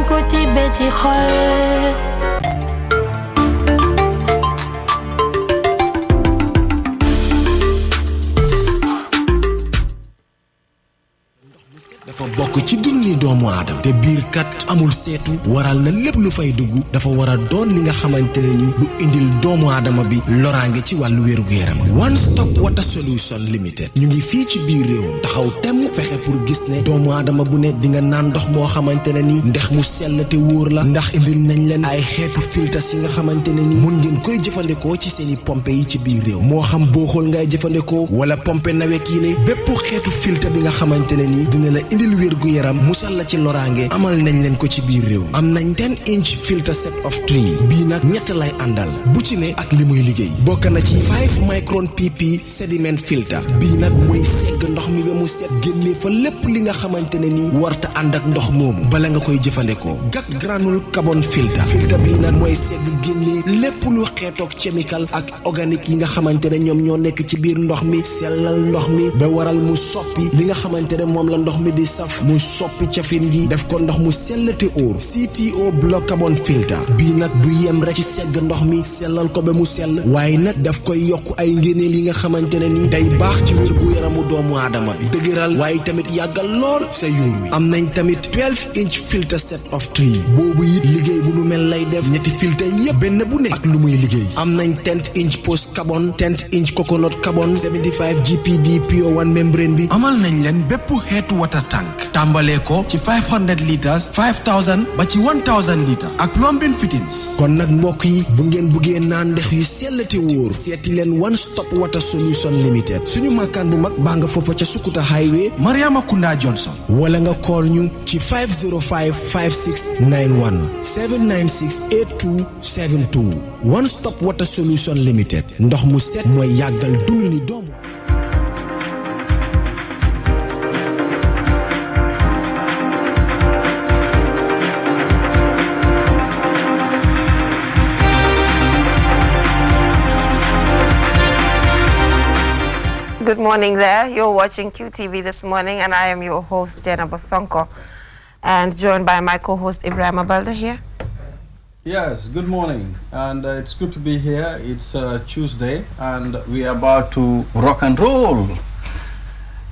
ko tibbee ci xol. dafa bokk ci dunni doomu aadama te biir kat amul seetu waral na lépp lu fay dugg dafa war a doon li nga xamante ne ni lu indil doomu aadama bi loraange ci wàllu wér-gu-yaram. One Stop Water Solution Limited ñu ngi fii ci biir réew taxaw temm fexe pour gis ne doomu aadama bu ne di nga naan ndox moo xamante ne ni ndex mu sell te wóor la ndax indil nañ leen ay xeetu filtres yi nga xamante ne ni mun ngeen koy jëfandikoo ci seeni pompe yi ci biir réew moo xam booxool ngay jëfandikoo wala pompe nawet yi ne bépp xeetu filtre bi nga xamante ne ni dina la indil wérgu yaram musal la ci loraange amal nañ leen ko ci biir réew am nañ 10-inch filter set of 3 bii nag ñett lay àndal bu ci ne ak li muy liggéey bokk na ci 5 micron pp sediment filter bii nag mooy segg ndox mi ba mu set génnee fa lépp li nga xamante ne ni warta ànd ak ndox moomu bala nga koy jëfandikoo GAC granule carbon filter bii nag mooy segg génnee lépp lu xeetoog chemical ak organique yi nga xamante ne ñoom ñoo nekk ci biir ndox mi sellal ndox mi ba waral mu soppi li nga xamante ne moom la ndox mi di saf mu soppi cafin gi def ko ndox mu sell te óor CTO block carbon filter bii nag du yem rek ci segg ndox mi sellal ko ba mu sell waaye nag daf koy yokk ay ngéneel yi nga xamante ne ni day baax ci wérgu yaramu doomu aadama bi dëgëral waaye tamit yàggal lool sa yuur wi am nañ tamit 12-inch filter set of 3 boobu it liggéey bu nu mel lay def ñetti filter yépp benn bu ne ak lu muy liggéey am nañ 10-inch post carbon 10-inch coconut carbon 75 GPD pure one membrane bi amal nañ leen bépp xeetu water tank tàmbalee ko ci 500 litres 5000 ba ci 1000 litres ak plumbing fittings kon nag mbokk yi bu ngeen buggee naan ndex yu sell te wóor seeti leen One Stop Water Solution Limited suñu makkaan bu mag baa nga foofa ca Sukuta Highway Mariama Kunda Johnson wala nga call ñu ci 505 5691 796 8272 One Stop Water Solution Limited ndox mu set mooy yàggal dund ni doomu. Good morning there. You're watching QTV this morning, and I am your host, Jenna Bosonko, and joined by my co-host, Ibrahim Abalda here. Yes, good morning, and it's good to be here. It's Tuesday, and we are about to rock and roll.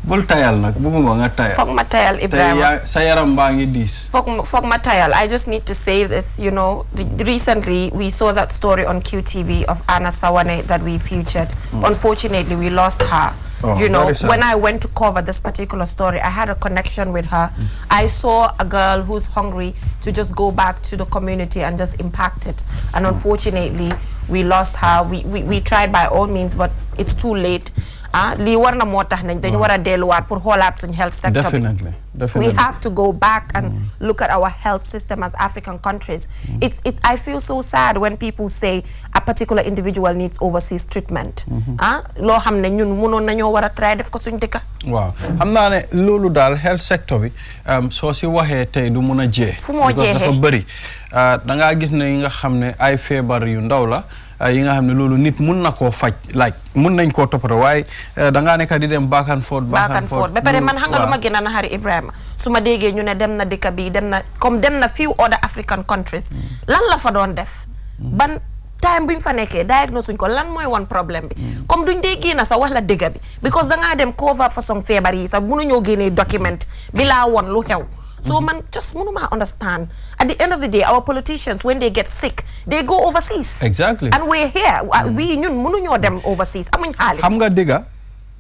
Bul tayal nak, buguma nga tayal. Fok ma tayal, Ibrahim. Sa yaram bangi dis. Fok ma tayal. I just need to say this, you know, recently we saw that story on QTV of Anna Sawane that we featured. Unfortunately, we lost her. Oh, you know, when I went to cover this particular story, I had a connection with her. I saw a girl who's hungry to just go back to the community and just impact it. And unfortunately, we lost her. We tried by all means, but it's too late. Li war na moo tax nañ dañu war a delluwaat pour xoolaat suñ health sector. Definitely. We have to go back and look at our health system as African countries. I feel so sad when people say a particular individual needs overseas treatment. Loo xam ne ñun mënoon nañoo war a try def ko suñ dëkka. Waaw xam naa ne loolu daal health sector bi soo si waxee tey du mun a jeex. fu moo jeexee dafa bëri da ngaa gis ne yi nga xam ne ay feebar yu ndaw la. yi nga xam ne loolu nit mun na koo faj mun nañ koo toppatoo waaye da ngaa nekk di dem back and forth ba pare man xam nga lu ma gën a naxari Ibrahima su ma déggee ñu ne dem na dëkk bi dem na few other African countries lan la fa doon def ban time buñ fa nekkee diagnose suñ ko lan mooy woon problème bi comme duñ dee génn sa wax la dëgg bi because da ngaa dem cover façon feebar yi sax mënuñoo génnee document bi laa woon lu xew. So man just mënuma understand. At the end of the day, our politicians, when they get sick, they go overseas. Exactly. And we're here. We ñun mënuñoo dem overseas. Amuñ xaalis. Xam nga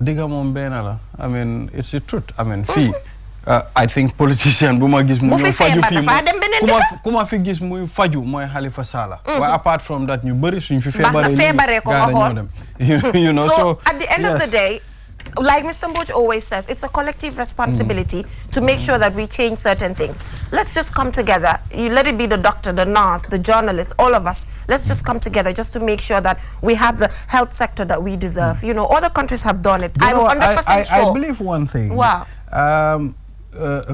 digga moom benn la. I mean, it's the truth. I mean, fii I think politician bu ma gis mu ñëw faju fii ku ma fi gis muy faju mooy Halifa Sallah. Waaye apart from that ñu bëri suñ fi feebaree ko nga xool. You know, so at the end of the day, like Mr. Mboch always says, it's a collective responsibility to make sure that we change certain things. Let's just come together. You let it be the doctor, the nurse, the journalist, all of us. Let's just come together just to make sure that we have the health sector that we deserve. You know, other countries have done it. I'm 100% sure. I believe one thing. Wow.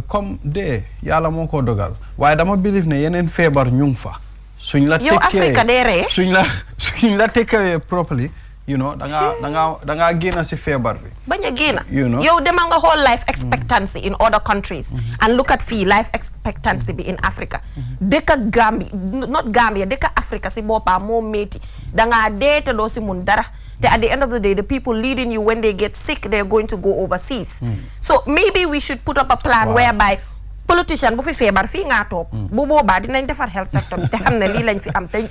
Comme de yàlla moo ko dogal waaye dama believe ne yeneen feebar ñu ngi fa. Suñ la yow Africa dee ree. suñ la take care properly. you know, danga gena si febar bi. Banya gena. You know. Yo demal nga whole life expectancy in other countries and look at fee life expectancy be in Africa. Deka Gambia, not Gambia, deka Africa si bopa mo meti. Danga date do si mundara. At the end of the day, the people leading you when they get sick, they're going to go overseas. So maybe we should put up a plan whereby politician bu fi febar fi nga top bu boba dinañ defar health sector te xamne li lañ fi am te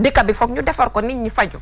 deka bi fokk ñu defar ko nit ñi faju.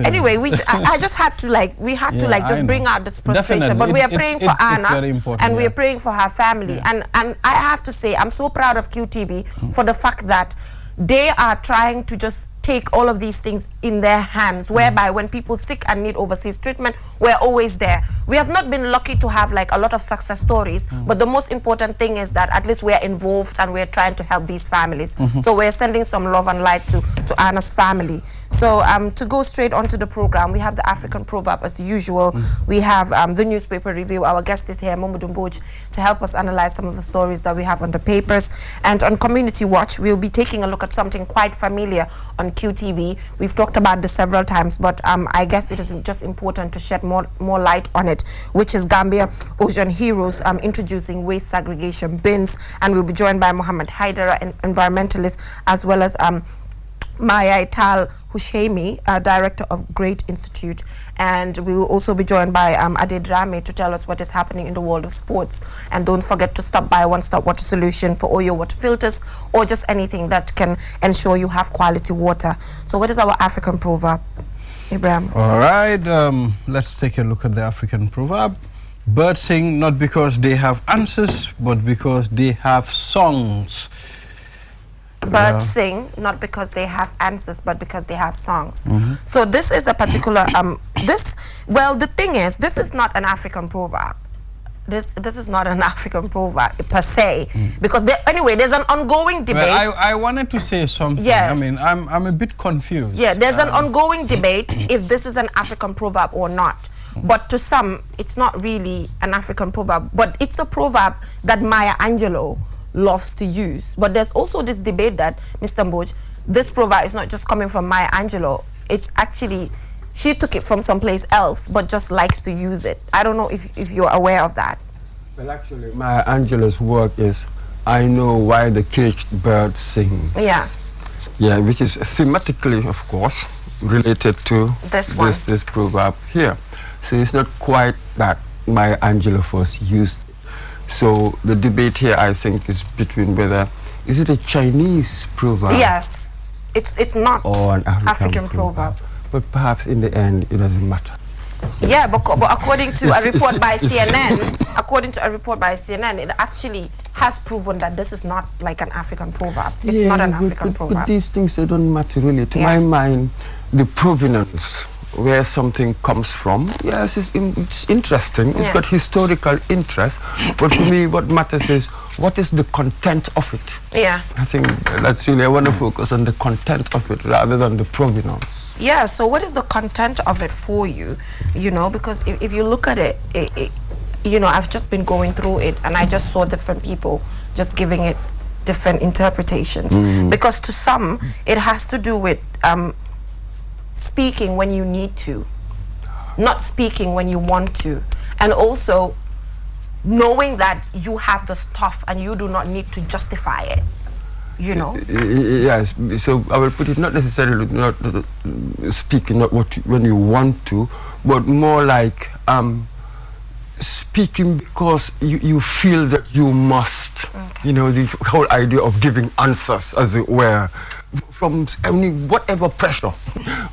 Anyway, I just had to we had to just bring out this frustration. But we are praying for Anna and we are praying for her family. And I have to say I'm so proud of QTV for the fact that they are trying to just take all of these things in their hands, whereby when people sick and need overseas treatment, we're always there. We have not been lucky to have a lot of success stories, but the most important thing is that at least we're involved and we're trying to help these families. So we're sending some love and light to Anna's family. So to go straight onto the program, we have the African proverb as usual. We have the newspaper review. Our guest is here, Mamadou Mbodj, to help us analyze some of the stories that we have on the papers. And on Community Watch, we'll be taking a look at something quite familiar on QTV. We've talked about this several times, but I guess it is just important to shed more light on it, which is Gambia Ocean Heroes introducing waste segregation bins. And we'll be joined by Mohammed Haidara, an environmentalist, as well as Maya Ital Hushaimi, director of Great Institute, and we will also be joined by Ade Drame to tell us what is happening in the world of sports. And don't forget to stop by One Stop Water Solution for all your water filters or just anything that can ensure you have quality water. So what is our African proverb, Ibrahim? All right, let's take a look at the African proverb. Birds sing not because they have answers, but because they have songs. Birds sing not because they have answers, but because they have songs. So this is a particular the thing is, this is not an African proverb. This is not an African proverb per se, because there's an ongoing debate. Well, I wanted to say something. Yes. I mean, I'm a bit confused. Yeah, there's an ongoing debate if this is an African proverb or not. But to some, it's not really an African proverb, but it's a proverb that Maya Angelou loves to use. But there's also this debate that, Mr. Mbodj, this proverb is not just coming from Maya Angelou. It's actually, she took it from someplace else, but just likes to use it. I don't know if you're aware of that. Well, actually, Maya Angelou's work is, I know why the caged bird sings. Yeah. Yeah, which is thematically, of course, related to this proverb here. So it's not quite that Maya Angelou first used. So the debate here, I think, is between whether is it a Chinese proverb? Yes, it's not or an African proverb. But perhaps in the end, it doesn't matter. Yeah, but according to a report by CNN, it actually has proven that this is not like an African proverb. It's not an African proverb. But these things, they don't matter really. To my mind, the provenance, where something comes from, yes, it's interesting. It's got historical interest. But for me, what matters is, what is the content of it? Yeah. I think that's really, I want to focus on the content of it rather than the provenance. Yeah, so what is the content of it for you? You know, because if you look at it, you know, I've just been going through it and I just saw different people just giving it different interpretations. Because to some, it has to do with speaking when you need to, not speaking when you want to, and also knowing that you have the stuff and you do not need to justify it, you know. Yes, so I will put it not necessarily not speaking not when you want to, but more like speaking because you feel that you must. You know, the whole idea of giving answers, as it were, from whatever pressure,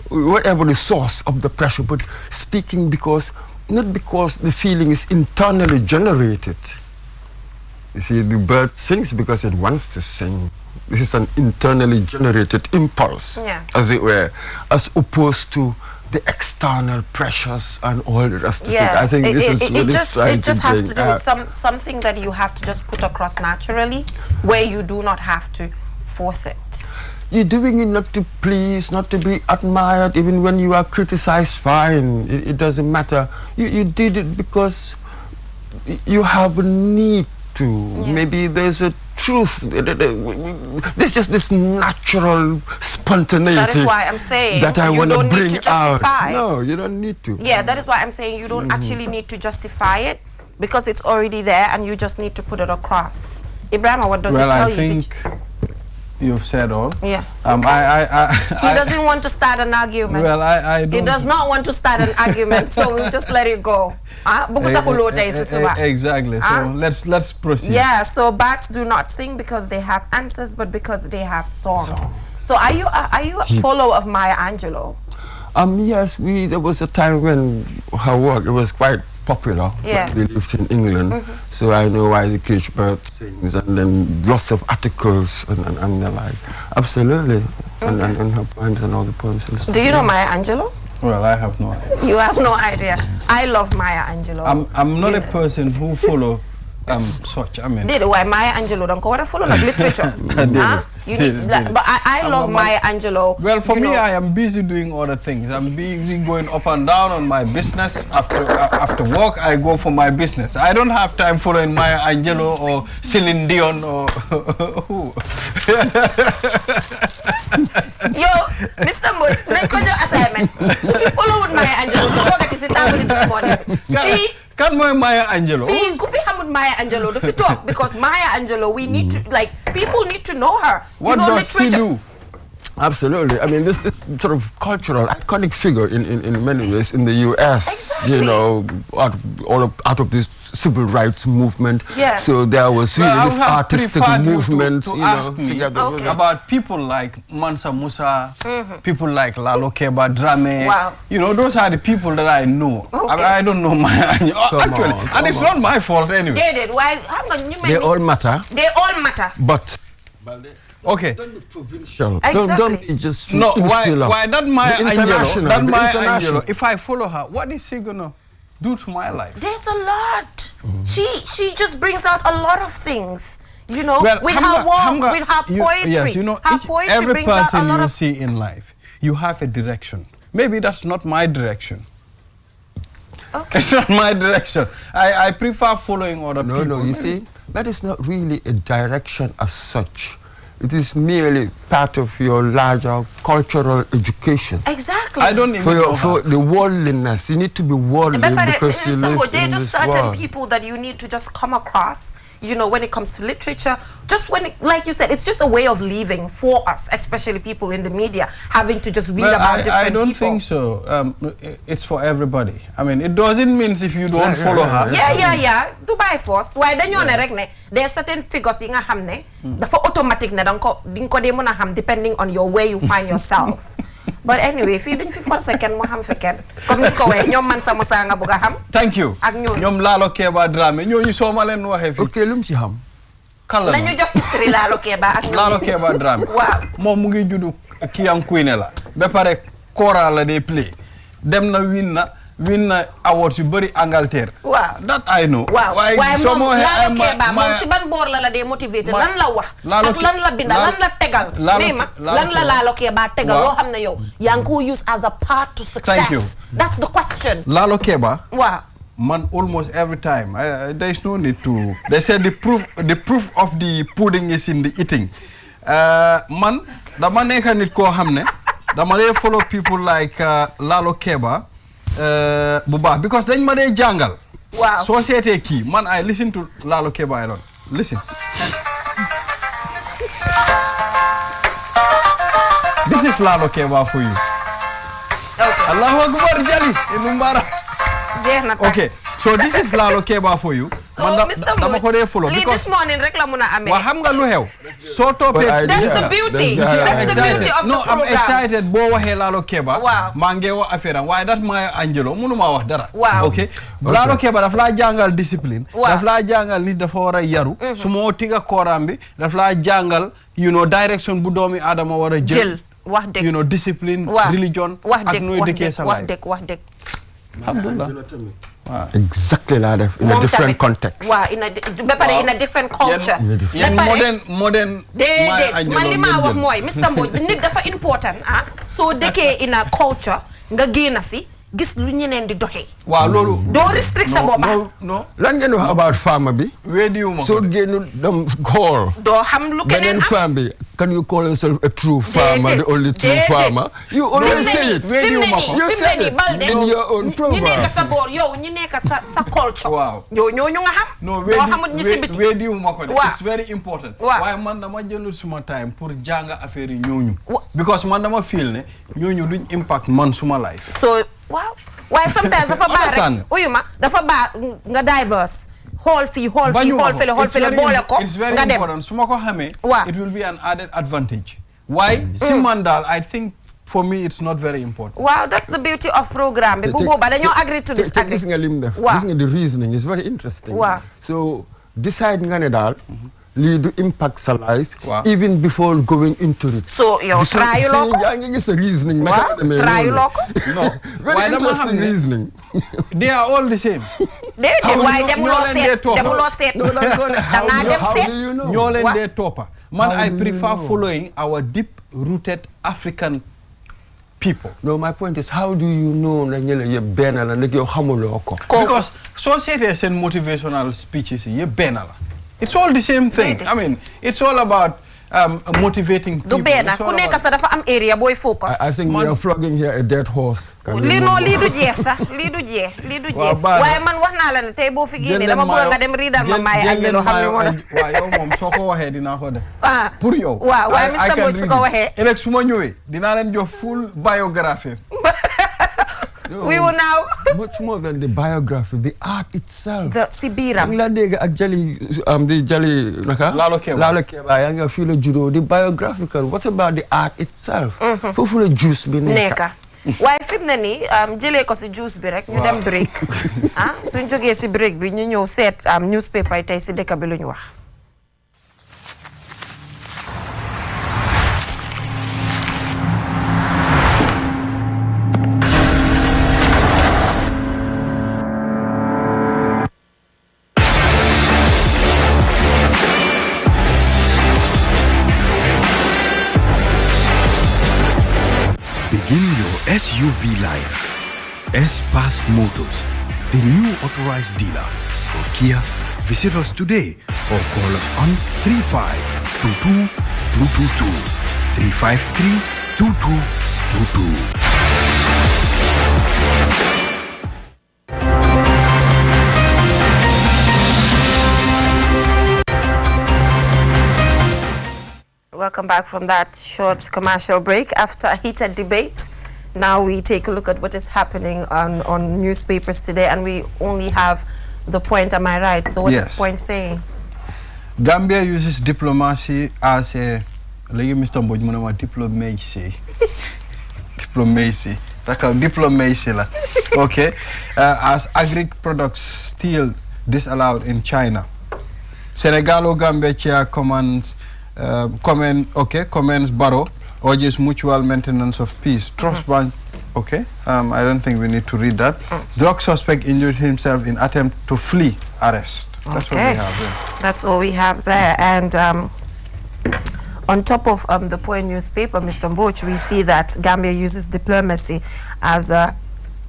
whatever the source of the pressure, but speaking because, not because the feeling is internally generated. You see, the bird sings because it wants to sing. This is an internally generated impulse, as it were, as opposed to the external pressures and all the rest of it. I think this is what it just has to do with something that you have to just put across naturally, where you do not have to force it. You're doing it not to please, not to be admired. Even when you are criticized, fine, it doesn't matter. You did it because you have a need to. Maybe there's a truth. There's just this natural spontaneity. That is why I'm saying that I want to bring out. Justify. No, you don't need to. Yeah, that is why I'm saying you don't actually need to justify it because it's already there and you just need to put it across. Ibrahim, what does it tell you? Well, I think you've said all. Yeah. He doesn't want to start an argument. Well, I don't. He does not want to start an argument, so we'll just let it go. Exactly. So let's proceed. Yeah. So bats do not sing because they have answers, but because they have songs. So are you a follower of Maya Angelou? Yes. There was a time when her work was quite popular. Yeah. We lived in England, so I know why the cage bird sings, and then lots of articles and the like. Absolutely, and her poems and all the poems. And stuff. Do you know Maya Angelou? Well, I have no idea. You have no idea. I love Maya Angelou. I'm not a person who follow such. I mean. Why Maya Angelou don't go to follow like literature? But I love Maya Angelou. Well, for me, I am busy doing other things. I'm busy going up and down on my business. After work, I go for my business. I don't have time following Maya Angelou or Celine Dion or who. Yo, Mr. Moy, let's go to assignment. You follow with Maya Angelou. You go get it this morning. Can Maya Angelou? See, Kufi Hamud Maya Angelou, if you talk, because Maya Angelou, we need to, like, people need to know her. What does she do? Absolutely. I mean, this sort of cultural, iconic figure in many ways in the U.S., exactly. You know, out of this civil rights movement. Yeah. So there was really this artistic movement, to ask me together. About people like Mansa Musa, people like Lalo Keba Drame. Wow. You know, those are the people that I know. Okay. I don't know Maya Angelou. And it's not my fault anyway. They did. Why? They all matter. They all matter. But... Okay. Don't be provincial. Exactly. Don't be just no. insular. Why that Maya Angelou? That Maya Angelou. If I follow her, what is she gonna do to my life? There's a lot. She just brings out a lot of things. You know, well, with her walk, with her poetry. Yes, you know, her poetry every brings out a person lot you of... see in life, you have a direction. Maybe that's not my direction. Okay. It's not my direction. I prefer following other people. No, you see, that is not really a direction as such. It is merely part of your larger cultural education. Exactly. I don't even know for the worldliness. You need to be worldly because you live in just this certain world. people that you need to just come across. You know, when it comes to literature, just when, like you said, it's just a way of living for us, especially people in the media, having to just read about different people. I don't think so. It's for everybody. I mean, it doesn't mean if you don't follow her. Yeah. Dubai first. Why then you're there are certain figures in a hamne. The for automatic na dinko de mona ham depending on your where you find yourself. But anyway, if you didn't for a second, mo ham feken. Come niko we nyom man sa musa nga buga ham. Thank you. Nyom Lalo Keba Drame. Nyo you so malen no hefi. Okay, lum ci ham. Kala. Nañu jox history Lalo Keba ak Lalo Keba Drame. Wow. Mom mu ngi judu Kiyang Queen la. Ba pare Kora la dey play. Dem na win na awards yu bari Angleterre. Wow. That I know. Wow. Why mom Lalo Keba mom si ban bor la dey motivated lan la wax ak lan la binda lan la tegal lan la Lalo Keba tegal lo xamne yow yang ko use as a part to success. Thank you. That's the question. Lalo Keba. Wow. Man, almost every time. There is no need to. They said the proof of the pudding is in the eating. Man, the man can it ko hamne. The man follow people like Lalo Keba, Buba, because then man jungle. Wow. Society key. Man, I listen to Lalo Keba a lot. Listen. This is Lalo Keba for you. Okay. Allahu Akbar Jali in Mumbara. Okay, so this is Lalo Keba for you. So, Mr. Mood, this morning, reklamuna ame. Wahamga luheo. So topic. That's the beauty. That's the beauty of the program. I'm excited. Bo wahe Lalo Keba. Wow. Mangewa afera. Why that Maya Angelou? Munuma wah dara. Wow. Okay. Lalo Keba dafla jangal discipline. Wow. Dafla jangal nit dafa wara yaru. Sumo tiga korambi. Dafla jangal, you know, direction budomi adama wara jël. You know, discipline, religion. Wax dek. Alhamdulillah. Wow. Exactly like that, in a different context. Wow, in a different culture. Modern. Mr. Mbodj, nit dafa important. So deke in a culture, nga génn si gis lu ñeneen di doxee. waaw loolu. doo restrict sa bopp. non lan ngeen wax about farmer bi. weddiwuma ko soo génn dem call. doo xam lu keneen am beneen farm bi. Can you call yourself a true farmer, the only true farmer? You always say it. You said it in your own program. ñi nekk sa boor yow ñi nekk sa culture. waaw yow ñooñu nga xam. non weddiwuma ko de. It's very important. waaye man dama jëlul suma time pour jàng affaire yi ñooñu. because man dama feel ne ñooñu duñ impact man suma life. so waaw waaye sometimes dafa baax rek uyuma dafa baax nga diverse. xool fii xool fële boole ko it's very important su ma ko xamee it will be an added advantage waaye si man daal I think for me it's not very important waaw that's the beauty of programme bi bu boobaa dañoo agree to disagree gis nga lim def gis nga the reasoning is very interesting waaw so decide nga ne daal lii du impact sa life even before going into it so yow trayuloo ko yaa ngi gis sa reasoning waaw trayuloo ko non very interesting reasoning they are all the same déedéet waaye demuloo seet dangaa dem seet ñoo leen dee toppa man I prefer following our deep rooted African people. No, my point is how do you know na ñële yëpp benn la nag yow xamuloo ko because soo seetee seen motivational speeches yi yëpp benn la it's all the same thing. I mean, it's all about motivating people. Du benn ku nekk sa dafa am area boy focus. I think we are flogging here a dead horse. lii du jeex sax lii du jeex. waaye man wax naa la ne tey boo fi génnee dama bëgg nga dem riidal ma maay Angelo xam ne moo def. waaw yow moom soo ko waxee dinaa ko def. pour yow. waaw waaye Mr Mbodj su ko waxee. ëllëg su ma ñëwee dinaa leen jox full biographie. We will now much more than the biography, the art itself. The Sibiram. La dega ak Jali the Jali naka? Lalo Keba yang nga feel judo the biographical. What about the art itself? Fofu la juice bi neka. Waaye fi mu ne nii jëlee ko si juice bi rek ñu dem break. Suñ jógee si break bi ñu ñëw seet newspaper yi tey si dëkk bi lu ñu wax. Begin your SUV life. S-Pass Motors, the new authorized dealer for Kia. Visit us today or call us on 3522-222, 353-2222. Welcome back from that short commercial break. After a heated debate, now we take a look at what is happening on newspapers today, and we only have the point, am I right? So what is point saying? Gambia uses diplomacy as a, like Mr. Mbodj, diplomacy. Diplomacy. Diplomacy. Okay. As agri products still disallowed in China. Senegalo Gambia chair commends Barrow urges mutual maintenance of peace. Trust Bank, okay. I don't think we need to read that. Drug suspect injured himself in attempt to flee arrest. That's what we have there. That's all we have there. And on top of the Point newspaper, Mr. Mbodj, we see that Gambia uses diplomacy as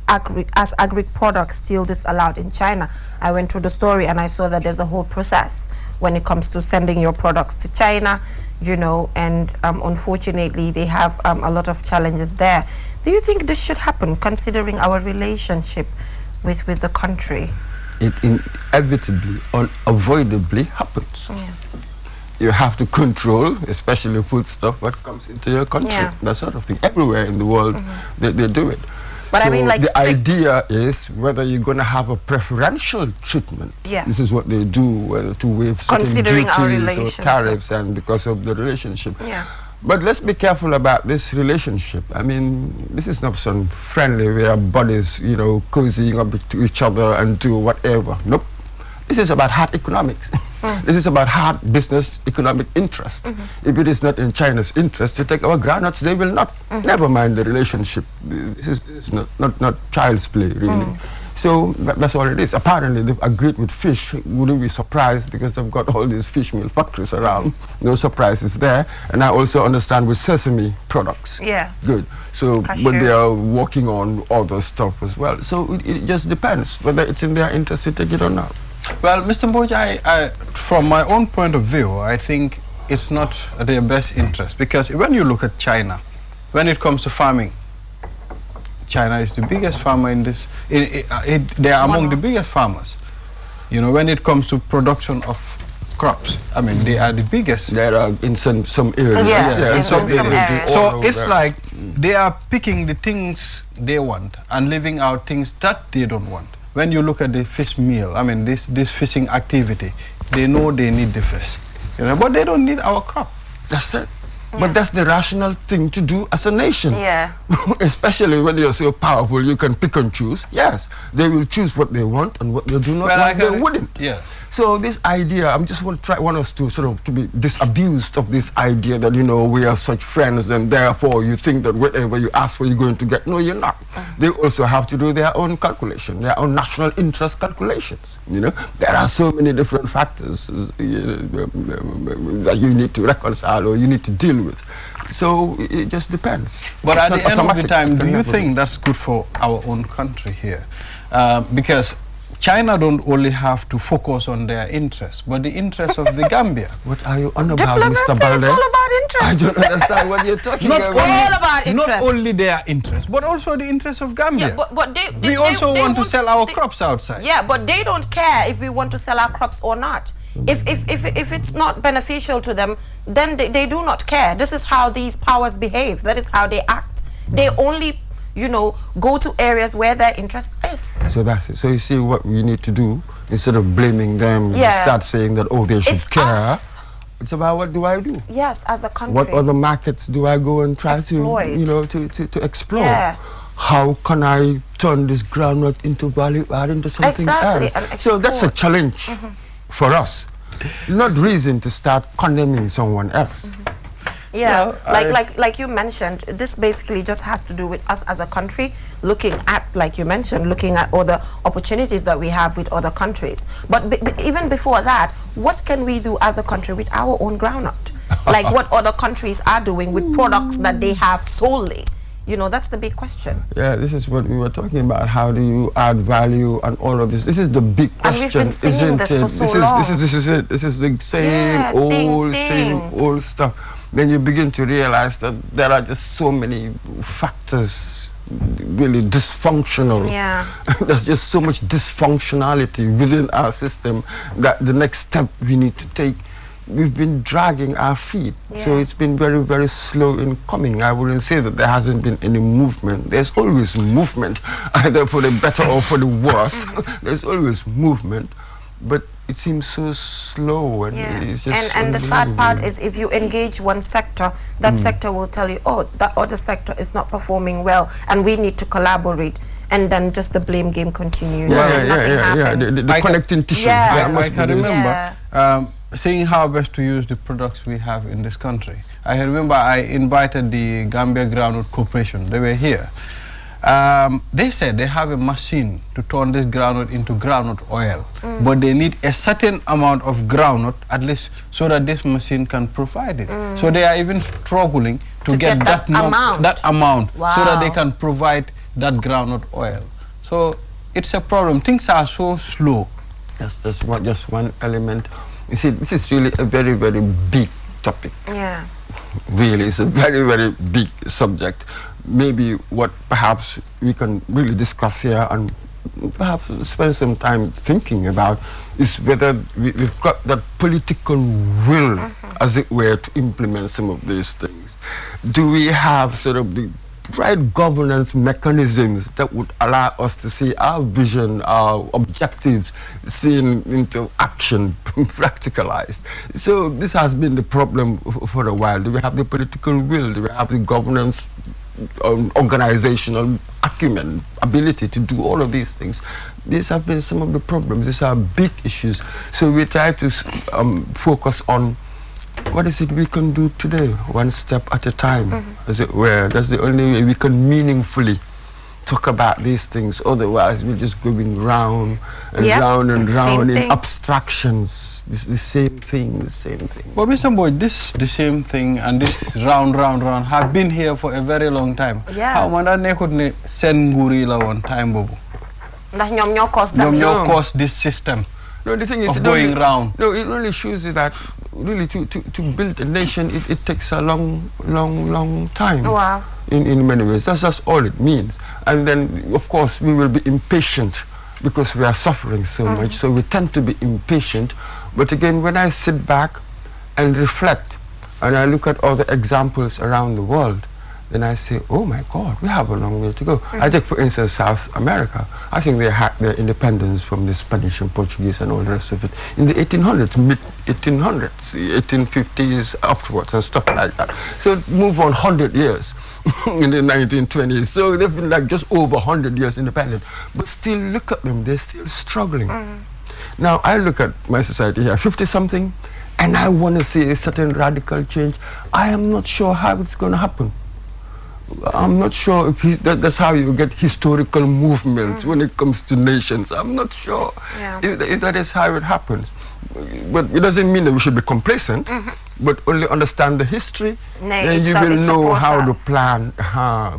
agri products still disallowed in China. I went through the story and I saw that there's a whole process when it comes to sending your products to China, you know, and unfortunately they have a lot of challenges there. Do you think this should happen, considering our relationship with the country? It inevitably, unavoidably happens. Yeah. You have to control, especially foodstuff, what comes into your country, that sort of thing. Everywhere in the world, they do it. But so I mean, like, the idea is whether you're going to have a preferential treatment. Yeah. This is what they do, whether to waive certain duties or tariffs, and because of the relationship. Yeah. But let's be careful about this relationship. I mean, this is not some friendly where bodies, you know, cozying up to each other and do whatever. Nope. This is about hard economics. This is about hard business economic interest. If it is not in China's interest to take our groundnuts, they will not. Never mind the relationship. This is not child's play, really. So that's all it is. Apparently, they've agreed with fish. Wouldn't be surprised because they've got all these fish meal factories around. No surprises there. And I also understand with sesame products. Yeah. Good. So, but they are working on other stuff as well. So it just depends whether it's in their interest to take it or not. Well, Mr. Mboja, from my own point of view, I think it's not their best interest, because when you look at China, when it comes to farming, China is the biggest farmer in this. They are among the biggest farmers. You know, when it comes to production of crops, I mean, they are the biggest. There are in some areas. Yeah, in some areas. So it's like they are picking the things they want and leaving out things that they don't want. When you look at the fish meal, I mean, this fishing activity, they know they need the fish, you know, but they don't need our crop. That's it. Yeah. But that's the rational thing to do as a nation. Yeah. Especially when you're so powerful, you can pick and choose. Yes, they will choose what they want, and what they do not want, they wouldn't. Yeah. So this idea, I'm just want us to sort of to be disabused of this idea that, you know, we are such friends and therefore you think that whatever you ask for, you're going to get. No, you're not. They also have to do their own calculation, their own national interest calculations. You know, there are so many different factors that you need to reconcile or you need to deal with. So it just depends. But at the end of the time, do you think that's good for our own country here? Because China don't only have to focus on their interests, but the interests of the Gambia. What are you on about, Mr. Balde? It's all about interest. I don't understand what you're talking about. All about interest. Not only their interests, but also the interests of Gambia. Yeah, but we also want to sell our crops outside. Yeah, but they don't care if we want to sell our crops or not. If it's not beneficial to them, then they do not care. This is how these powers behave. That is how they act. They only, you know, go to areas where their interest is. So that's it. So you see what we need to do, instead of blaming them, start saying that, oh, they should care. Us. It's about what do I do? Yes, as a country. What other markets do I go and try to, you know, to explore? Yeah. How can I turn this groundnut into value add into something else? So that's a challenge for us. Not reason to start condemning someone else. Yeah, like you mentioned, this basically just has to do with us as a country looking at, like you mentioned, looking at all the opportunities that we have with other countries. But even before that, what can we do as a country with our own groundnut? Like what other countries are doing with products that they have solely. You know, that's the big question. Yeah, this is what we were talking about. How do you add value and all of this? This is the big question, and we've been singing this for so long. This is it. This is the same old stuff. Then you begin to realize that there are just so many factors really dysfunctional. Yeah. There's just so much dysfunctionality within our system that the next step we need to take, we've been dragging our feet. So it's been very, very slow in coming. I wouldn't say that there hasn't been any movement. There's always movement, either for the better or for the worse. There's always movement, but it seems so slow, and it's just and the sad part is, if you engage one sector, that sector will tell you, oh, that other sector is not performing well and we need to collaborate, and then just the blame game continues. The connecting tissue. I can remember seeing how best to use the products we have in this country. I remember I invited the Gambia Groundnut Corporation. They were here. They said they have a machine to turn this groundnut into groundnut oil, but they need a certain amount of groundnut at least so that this machine can provide it. So they are even struggling to get that amount so that they can provide that groundnut oil. So it's a problem. Things are so slow. That's just one element. You see, this is really a very, very big topic. Yeah. Really, it's a very, very big subject. Maybe what perhaps we can really discuss here and perhaps spend some time thinking about is whether we've got that political will, as it were, to implement some of these things. Do we have sort of the right governance mechanisms that would allow us to see our vision, our objectives seen into action, practicalized? So this has been the problem for a while. Do we have the political will? Do we have the governance, organizational acumen, ability to do all of these things? These have been some of the problems. These are big issues. So we try to focus on what is it we can do today, one step at a time, as it were. That's the only way we can meaningfully talk about these things. Otherwise, we're just going round and round and round in abstractions. The same thing, the same thing. But Mr. Boyd, the same thing and this round have been here for a very long time. Yes. How man nekut ne sen nguri la one time bobu. Ndax ñom ñoo cause this system. No, the thing is, going round. No, it really shows you that really to build a nation, it takes a long time. Wow. In many ways, that's just all it means. And then, of course, we will be impatient because we are suffering so much. So we tend to be impatient. But again, when I sit back and reflect, and I look at other examples around the world, then I say, oh my God, we have a long way to go. I take, for instance, South America. I think they had their independence from the Spanish and Portuguese and all the rest of it in the 1800s, mid-1800s, 1850s afterwards and stuff like that. So move on 100 years in the 1920s. So they've been like just over 100 years independent. But still, look at them, they're still struggling. Now, I look at my society here, 50-something, and I want to see a certain radical change. I am not sure how it's going to happen. I'm not sure if that's how you get historical movements when it comes to nations. I'm not sure if that is how it happens. But it doesn't mean that we should be complacent, but only understand the history. Then you will know how to plan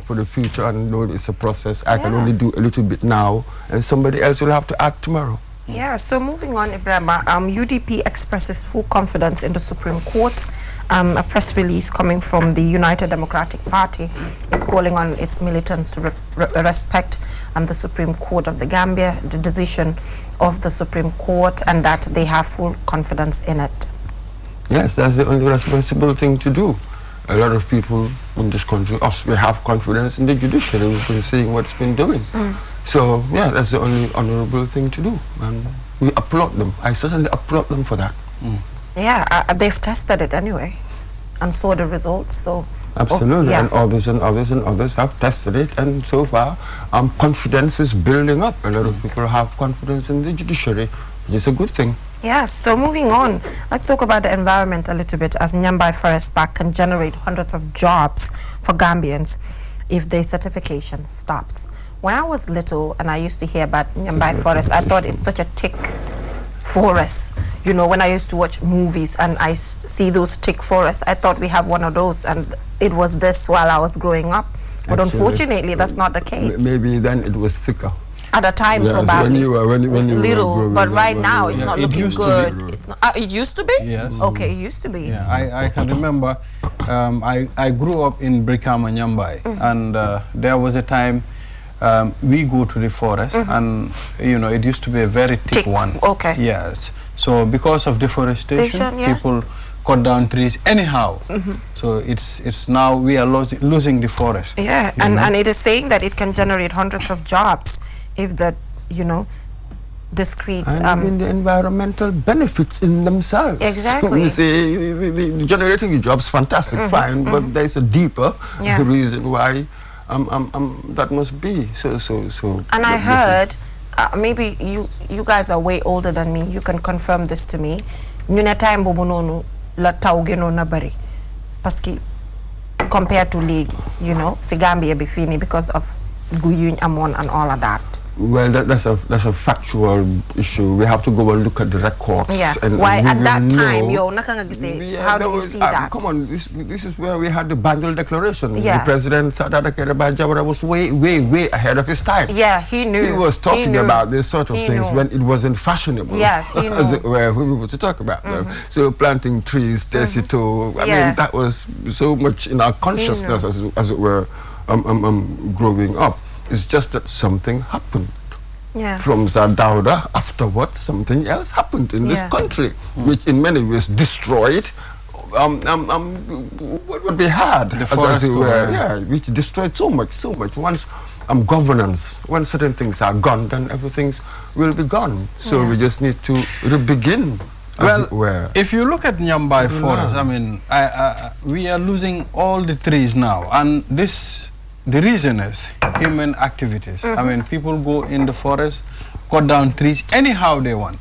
for the future and know it's a process. I can only do a little bit now, and somebody else will have to act tomorrow. Yeah, so moving on, Ibrahima, UDP expresses full confidence in the Supreme Court. A press release coming from the United Democratic Party is calling on its militants to respect the Supreme Court of the Gambia, the decision of the Supreme Court, and that they have full confidence in it. Yes, that's the only responsible thing to do. A lot of people in this country, we have confidence in the judiciary. We've been seeing what it's been doing. So, yeah, that's the only honorable thing to do. And we applaud them. I certainly applaud them for that. Yeah, they've tested it anyway and saw the results. So absolutely, and others and others and others have tested it, and so far confidence is building up. A lot of people have confidence in the judiciary, which is a good thing. Yes, so moving on, let's talk about the environment a little bit, as Nyambai Forest Park can generate hundreds of jobs for Gambians if the certification stops. When I was little and I used to hear about Nyambai Forest, I thought it's such a thick forest. You know, when I used to watch movies and I see those thick forests, I thought we have one of those, and it was this while I was growing up. But unfortunately, that's not the case. Maybe then it was thicker. At the time, probably. When you little, but right now it's not looking good. It's not, it used to be? Yes. Okay, it used to be. Yeah, I can remember, I grew up in Brikama, Nyambai, and there was a time we go to the forest, and you know, it used to be a very thick one. Okay. Yes. So because of deforestation, people cut down trees anyhow. So it's now we are losing the forest. Yeah, and it is saying that it can generate hundreds of jobs if the, you know, discrete and the environmental benefits in themselves. Exactly. You see, generating the jobs, fantastic, fine, but there's a deeper reason why that must be so. And I heard, maybe you guys are way older than me. You can confirm this to me. Ñu ne time bobu nonu la taw gënon na bari parce que compared to league, you know, si Gambia bi fini because of gu yuñ amon and all of that. Well, that's a factual issue. We have to go and look at the records. Yeah. And why and at that time, how do you was, see that? Come on, this is where we had the Banjul Declaration. Yes. The President Sadada Kereba Jawara was way ahead of his time. Yeah, he knew. He was talking about this sort of things when it wasn't fashionable. Yes, he knew. As it were, for people to talk about them. So planting trees, Tesito, I mean, that was so much in our consciousness as it were, growing up. It's just that something happened. Yeah. From Zadauda, afterwards something else happened in this country, which in many ways destroyed what they had, as it were, which destroyed so much. Once governance, when certain things are gone, then everything will be gone. So we just need to begin. Well, if you look at Nyambai Forest, I mean, we are losing all the trees now, and the reason is human activities. I mean, people go in the forest, cut down trees anyhow they want.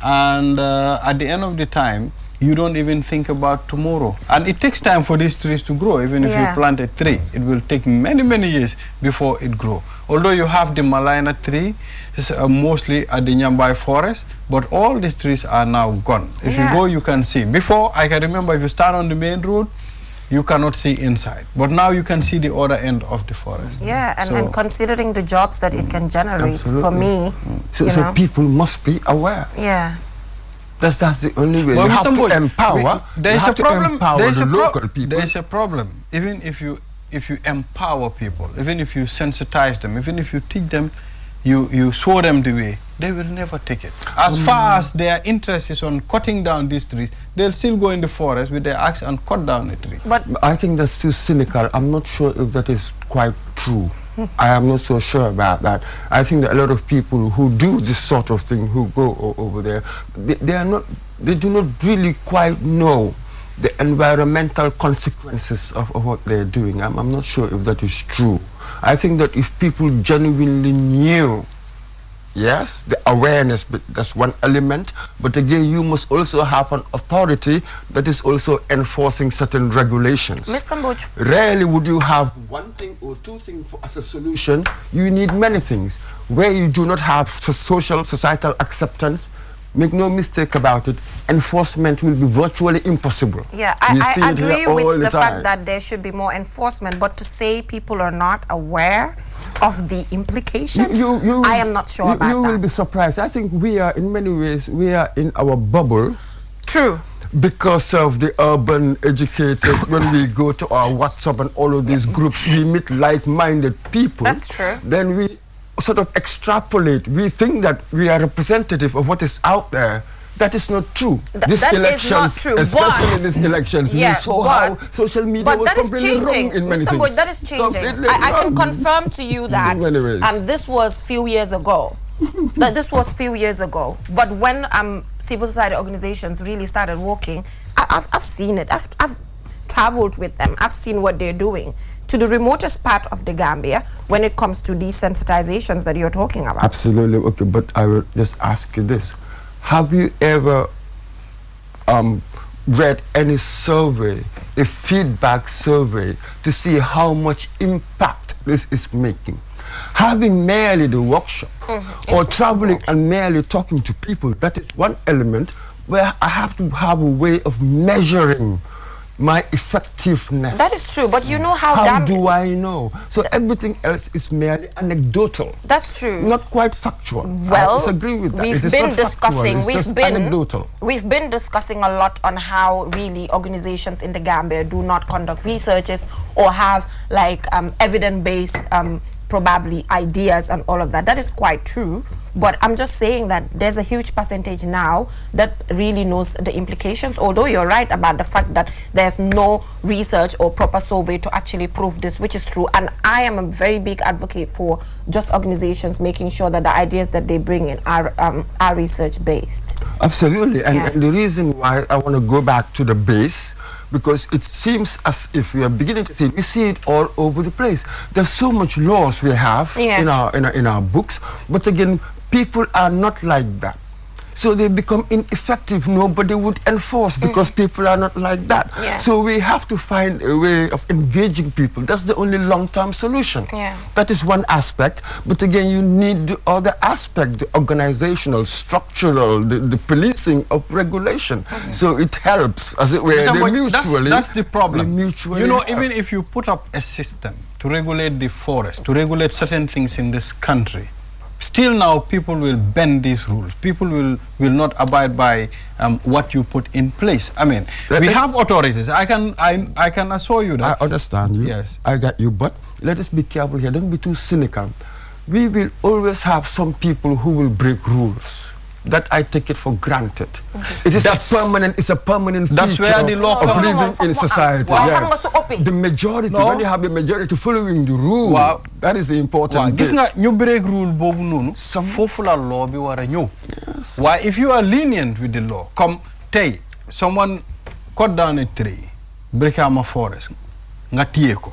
And at the end of the time, you don't even think about tomorrow. And it takes time for these trees to grow. Even if you plant a tree, it will take many, many years before it grows. Although you have the Malina tree, it's mostly at the Nyambai forest, but all these trees are now gone. If you go, you can see. Before, I can remember if you stand on the main road, you cannot see inside. But now you can see the other end of the forest. Yeah, and considering the jobs that it can generate, for me, so people must be aware. Yeah. That's the only way. You have to empower. There's a problem. The local people. There's a problem. Even if you empower people, even if you sensitize them, even if you teach them, you show them the way, they will never take it. As far as their interest is on cutting down these trees, they'll still go in the forest with their axe and cut down a tree. But I think that's too cynical. I'm not sure if that is quite true. I am not so sure about that. I think that a lot of people who do this sort of thing, who go over there, they do not really quite know the environmental consequences of what they're doing. I'm not sure if that is true. I think that if people genuinely knew, yes, the awareness, that's one element, but again, you must also have an authority that is also enforcing certain regulations. Mr. Mboch, rarely would you have one thing or two things as a solution. You need many things. Where you do not have societal acceptance, make no mistake about it, enforcement will be virtually impossible. Yeah, I agree with the fact that there should be more enforcement, but to say people are not aware of the implications, I am not sure about that. You will be surprised. I think we are, in many ways, we are in our bubble. True. Because of the urban educated, when we go to our WhatsApp and all of these groups, we meet like-minded people. That's true. Then we sort of extrapolate. We think that we are representative of what is out there. That is not true. This is not true. Especially these elections, we saw how social media was completely wrong in many things. That is changing. I can confirm to you that this was few years ago. This was few years ago. But when civil society organizations really started working, I've seen it. I've traveled with them. I've seen what they're doing to the remotest part of the Gambia when it comes to desensitizations that you're talking about. Absolutely. Okay, but I will just ask you this. Have you ever read any survey, a feedback survey, to see how much impact this is making? Having merely the workshop or traveling and merely talking to people, that is one element where I have to have a way of measuring my effectiveness. That is true, but you know how do I know? So everything else is merely anecdotal. That's true. Not quite factual. Well, I disagree with that. We've been discussing a lot on how really organizations in the Gambia do not conduct researches or have like evidence-based probably ideas and all of that. That is quite true, but I'm just saying that there's a huge percentage now that really knows the implications, although you're right about the fact that there's no research or proper survey to actually prove this, which is true. And I am a very big advocate for just organizations making sure that the ideas that they bring in are research based. Absolutely. And the reason why I want to go back to the base, because it seems as if we are beginning to see it. We see it all over the place. There's so much laws we have in our books, but again, people are not like that. So they become ineffective. Nobody would enforce because people are not like that. So we have to find a way of engaging people. That's the only long-term solution. That is one aspect. But again, you need the other aspect, the organizational, structural, the policing of regulation. So it helps, as it were, that's the problem. You know, even if you put up a system to regulate the forest, to regulate certain things in this country, still now people will bend these rules. People will not abide by what you put in place. I mean, we have authorities. I can assure you that. I understand you. Yes. I got you. But let us be careful here. Don't be too cynical. We will always have some people who will break rules. That I take it for granted. It is a permanent that's feature where the law of living in society. The majority, when you have the majority following the rule, that is the important bit. You break rule bobu nunu, fofula law bi wara ñew. Why if you are lenient with the law, come tay someone cut down a tree, break a forest, nga tiye ko.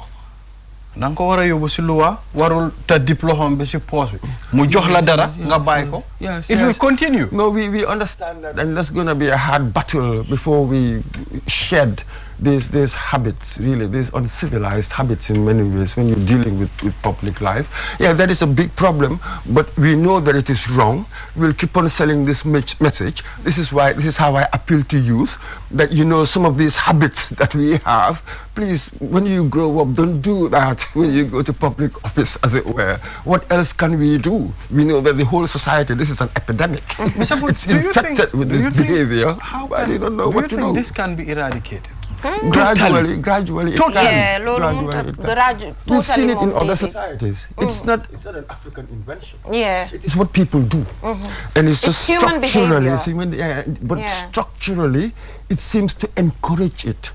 danga ko wara yóbbu ci loi warul ta diplôme bi ci poste mu jox la dara nga bàyyi ko. It will continue. No, we understand that, and that's going to be a hard battle before we shed these habits, really, these uncivilized habits in many ways when you're dealing with public life. Yeah, that is a big problem, but we know that it is wrong. We'll keep on selling this message. This is how I appeal to youth, that, you know, some of these habits that we have, please, when you grow up, don't do that when you go to public office, as it were. What else can we do? We know that the whole society, this is an epidemic. It's infected with this behavior. I don't know what to do. Do you think this can be eradicated? Gradually, we've seen it in other societies. It's not an African invention. Yeah, it is what people do, and it's just human structurally. behavior. Structurally, it seems to encourage it.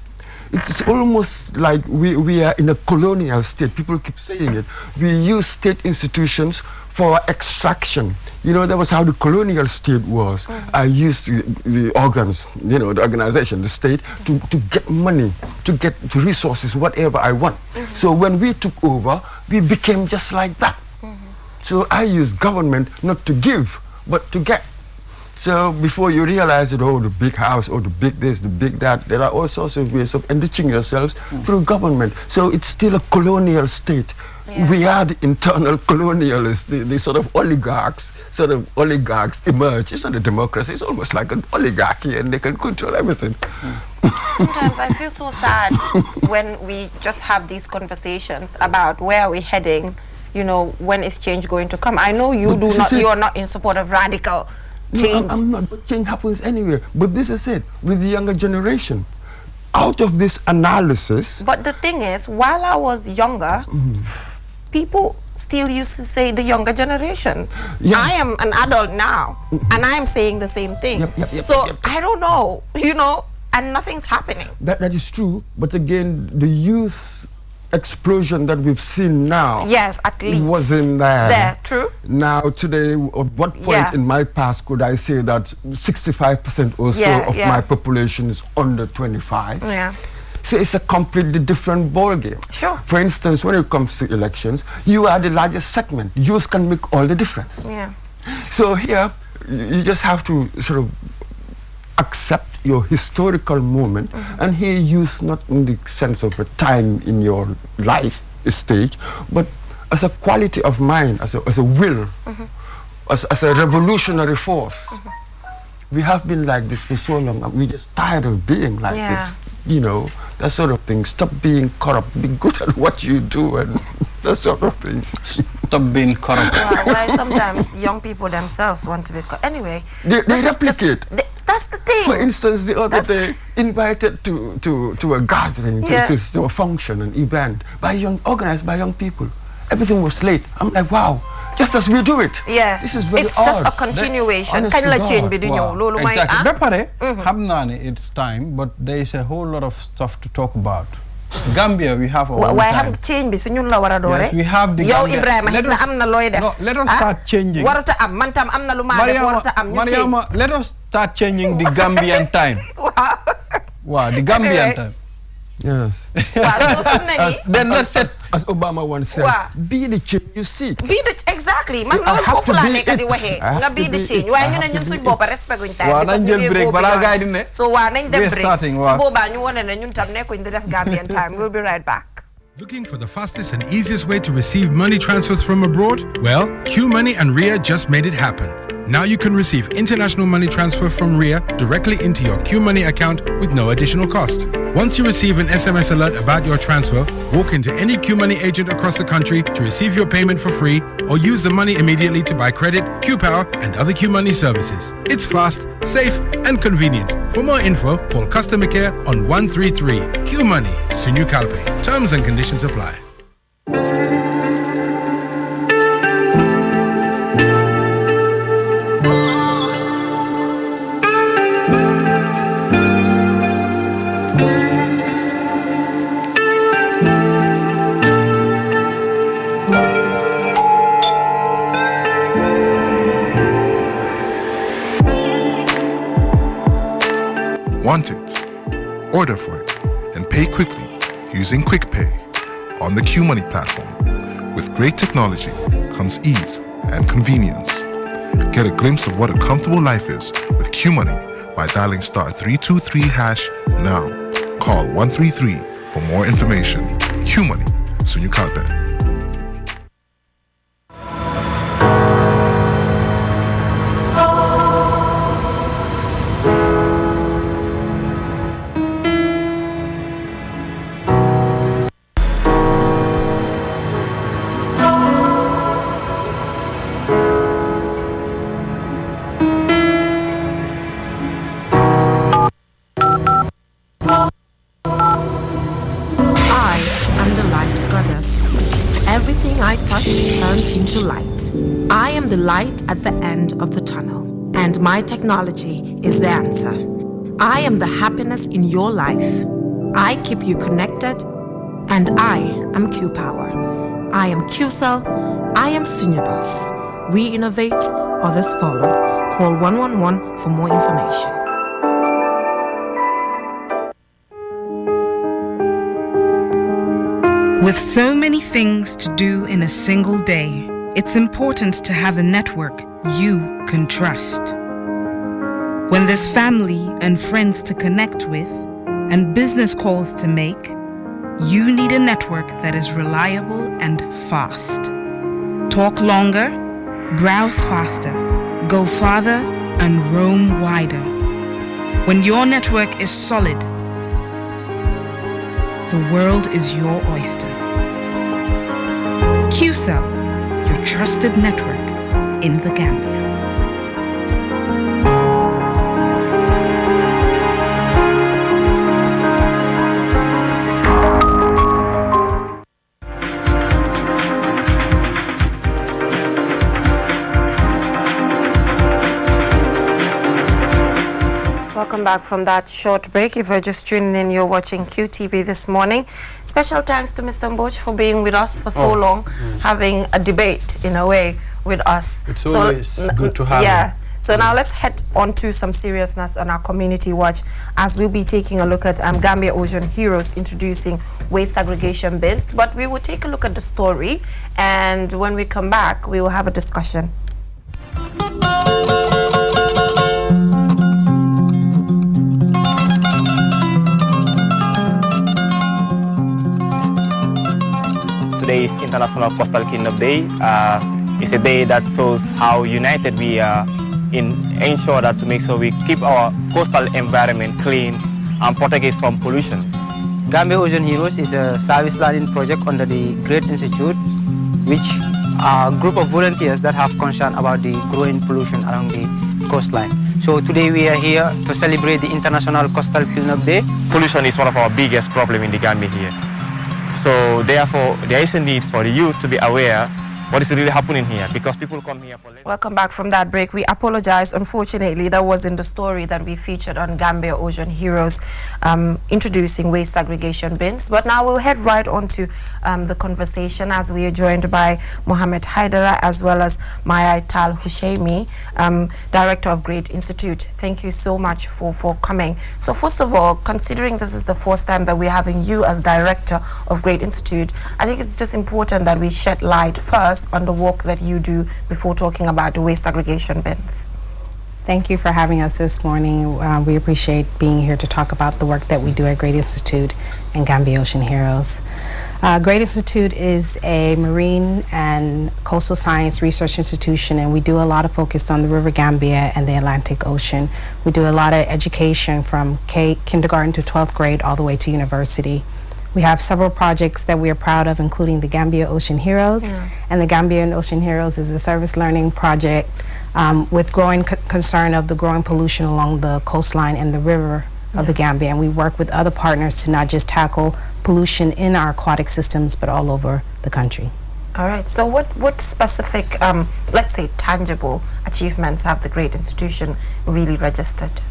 It's almost like we are in a colonial state. People keep saying it. We use state institutions for extraction. You know, that was how the colonial state was. I used the organs, you know, the organization, the state, to get money, to get resources, whatever I want. So when we took over, we became just like that. So I use government not to give, but to get. So before you realize it, oh, the big house, or the big this, the big that, there are all sorts of ways of enriching yourselves through government. So it's still a colonial state. We are the internal colonialists, the sort of oligarchs emerge. It's not a democracy, it's almost like an oligarchy, and they can control everything. Sometimes I feel so sad when we just have these conversations about where are we heading, you know, when is change going to come. I know you you are not in support of radical change. No, I'm not, but change happens anywhere. But this is it, with the younger generation. Out of this analysis... But the thing is, while I was younger, people still used to say the younger generation. I am an adult now, and I am saying the same thing. I don't know, you know, and nothing's happening. That is true, but again, the youth explosion that we've seen now, yes, at least wasn't there. True. Now today, at what point in my past could I say that 65% or so of my population is under 25? Yeah. So it's a completely different ballgame. Sure. For instance, when it comes to elections, you are the largest segment. Youth can make all the difference. Yeah. So here, you just have to sort of accept your historical moment, and here youth not in the sense of a time in your life stage, but as a quality of mind, as a will, as a revolutionary force. We have been like this for so long, and we're just tired of being like this. You know, that sort of thing. Stop being corrupt. Be good at what you do, and that sort of thing. Stop being corrupt. Why sometimes young people themselves want to be corrupt. Anyway, they replicate. That's the thing. For instance, the other day, invited to a gathering, to a function, an event, organized by young people. Everything was late. I'm like, wow. Just as we do it. Yeah. This is very It's odd. just a continuation. Kind of change. Exactly. It's time, but there is a whole lot of stuff to talk about. Gambia, we have our why have change? Yes, we have the Gambia. Let us start changing. Mariama, let us start changing the Gambian time. Wow, the Gambian time. Yes. Then let's set, as Obama once said, be the change you seek. Be the exactly. Man, no popular neka di wahe. Nga be the change. Why ñu ne ñun suñ boppa respect guñ time because ñu ngi break. So wa nañ dem break. Su boba ñu wone ne ñun tam nekkuñ di def Gambian time. We'll be right back. Looking for the fastest and easiest way to receive money transfers from abroad? Well, QMoney and Ria just made it happen. Now you can receive international money transfer from Ria directly into your QMoney account with no additional cost. Once you receive an SMS alert about your transfer, walk into any QMoney agent across the country to receive your payment for free, or use the money immediately to buy credit, QPower, and other QMoney services. It's fast, safe, and convenient. For more info, call customer care on 133. QMoney, Sunyu Kalpe. Terms and conditions apply. Want it, order for it, and pay quickly using QuickPay. on the QMoney platform. With great technology comes ease and convenience. Get a glimpse of what a comfortable life is with QMoney by dialing *323# now. Call 133 for more information. QMoney, Sunyu Kalpe. The light at the end of the tunnel, and my technology is the answer. I am the happiness in your life. I keep you connected, and I am Q-Power. I am Qcell. I am Sunyabus. We innovate, others follow. Call 111 for more information. With so many things to do in a single day, it's important to have a network you can trust. When there's family and friends to connect with and business calls to make, you need a network that is reliable and fast. Talk longer, browse faster, go farther, and roam wider. When your network is solid, the world is your oyster. Qcell, your trusted network in the Gambia. Welcome back from that short break. If you're just tuning in, you're watching QTV this morning. Special thanks to Mr. Mboch for being with us for so long, having a debate in a way with us. It's always good to have him. So now let's head on to some seriousness on our community watch, as we'll be taking a look at Gambia Ocean Heroes introducing waste segregation bins. But we will take a look at the story, and when we come back, we will have a discussion. Today is International Coastal Cleanup Day. It's a day that shows how united we are in ensure that to make sure we keep our coastal environment clean and protect it from pollution. Gambia Ocean Heroes is a service learning project under the Great Institute, which are a group of volunteers that have concern about the growing pollution along the coastline. So today we are here to celebrate the International Coastal Cleanup Day. Pollution is one of our biggest problems in the Gambia here. So therefore, there is a need for the youth to be aware what is really happening here, because people come here for... Welcome back from that break. We apologize. Unfortunately, that wasn't the story that we featured on Gambia Ocean Heroes introducing waste segregation bins. But now we'll head right on to the conversation, as we are joined by Mohammed Haidara as well as Maya Tal Hushaimi, Director of Great Institute. Thank you so much for coming. So first of all, considering this is the first time that we're having you as Director of Great Institute, I think it's just important that we shed light first on the work that you do before talking about the waste segregation bins. Thank you for having us this morning. We appreciate being here to talk about the work that we do at Great Institute and Gambia Ocean Heroes. Great Institute is a marine and coastal science research institution, and we do a lot of focus on the River Gambia and the Atlantic Ocean. We do a lot of education from kindergarten to 12th grade all the way to university. We have several projects that we are proud of, including the Gambia Ocean Heroes. And the Gambia Ocean Heroes is a service learning project with growing concern of the growing pollution along the coastline and the river of the Gambia. And we work with other partners to not just tackle pollution in our aquatic systems, but all over the country. All right. So what specific, let's say, tangible achievements have the Great Institution really registered?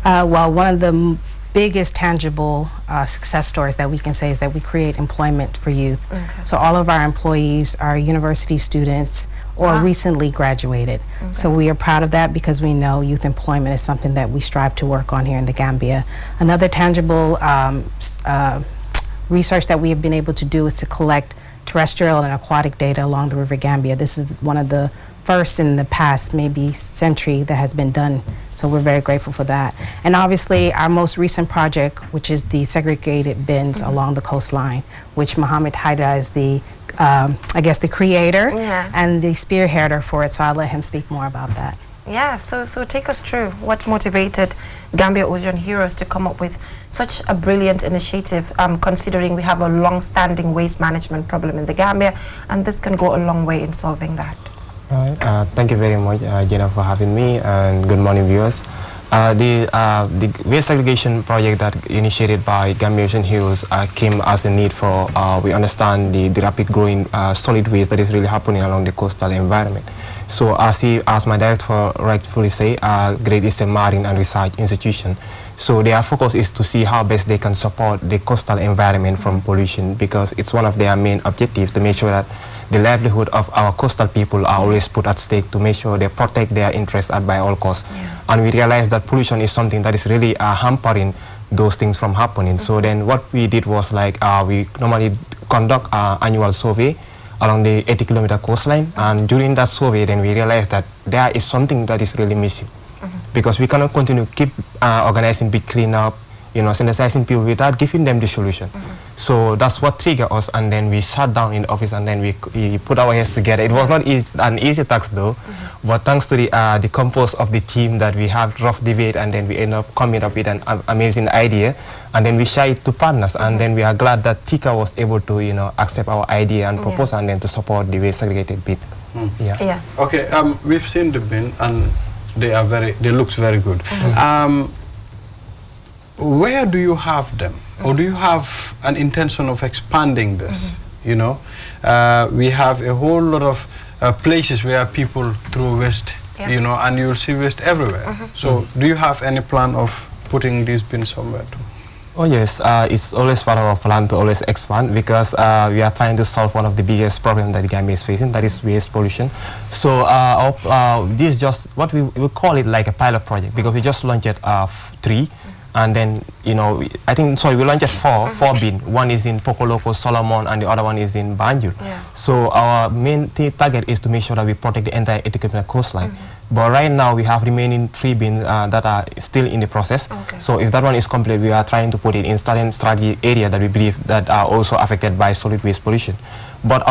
Well, one of the biggest tangible success stories that we can say is that we create employment for youth. So all of our employees are university students or recently graduated. So we are proud of that because we know youth employment is something that we strive to work on here in the Gambia. Another tangible research that we have been able to do is to collect terrestrial and aquatic data along the River Gambia. This is one of the first in the past maybe century that has been done, so we're very grateful for that. And obviously our most recent project, which is the segregated bins along the coastline, which Mohammed Haida is the I guess the creator and the spearheader for it, so I'll let him speak more about that. Yeah, so take us through what motivated Gambia Ocean Heroes to come up with such a brilliant initiative, considering we have a long-standing waste management problem in the Gambia, and this can go a long way in solving that. All right, thank you very much, Jenna, for having me, and good morning, viewers. The waste segregation project that initiated by Gambia Ocean Heroes came as a need for, we understand the rapid growing solid waste that is really happening along the coastal environment. So as my director rightfully say, GRADE is a marine and research institution. So their focus is to see how best they can support the coastal environment from pollution, because it's one of their main objectives to make sure that the livelihood of our coastal people are always put at stake, to make sure they protect their interests at by all costs. And we realize that pollution is something that is really hampering those things from happening. So then what we did was like we normally conduct an annual survey along the 80-kilometer coastline, and during that survey then we realized that there is something that is really missing, because we cannot continue keep organizing big cleanup, you know, sensitizing people without giving them the solution. So that's what triggered us, and then we sat down in the office and then we put our heads together. It was not an easy task though, but thanks to the compost of the team that we have rough debate, and then we end up coming up with an amazing idea, and then we share it to partners, and then we are glad that TICA was able to, you know, accept our idea and propose and then to support the waste segregated bin. Okay, we've seen the bin and they look very good. Where do you have them, or do you have an intention of expanding this? You know, we have a whole lot of places where people throw waste, you know, and you'll see waste everywhere. So do you have any plan of putting these bins somewhere too? Oh yes, it's always part of our plan to always expand, because we are trying to solve one of the biggest problems that the Gambia is facing, that is waste pollution. So this is just what we call it like a pilot project, because we just launched it 3. And then, you know, I think, sorry, we launched 4 bins. One is in Pokoloko, Solomon, and the other one is in Banjul. So our main target is to make sure that we protect the entire 80-kilometer coastline. But right now we have remaining 3 bins that are still in the process. So if that one is complete, we are trying to put it in certain strategic area that we believe that are also affected by solid waste pollution. But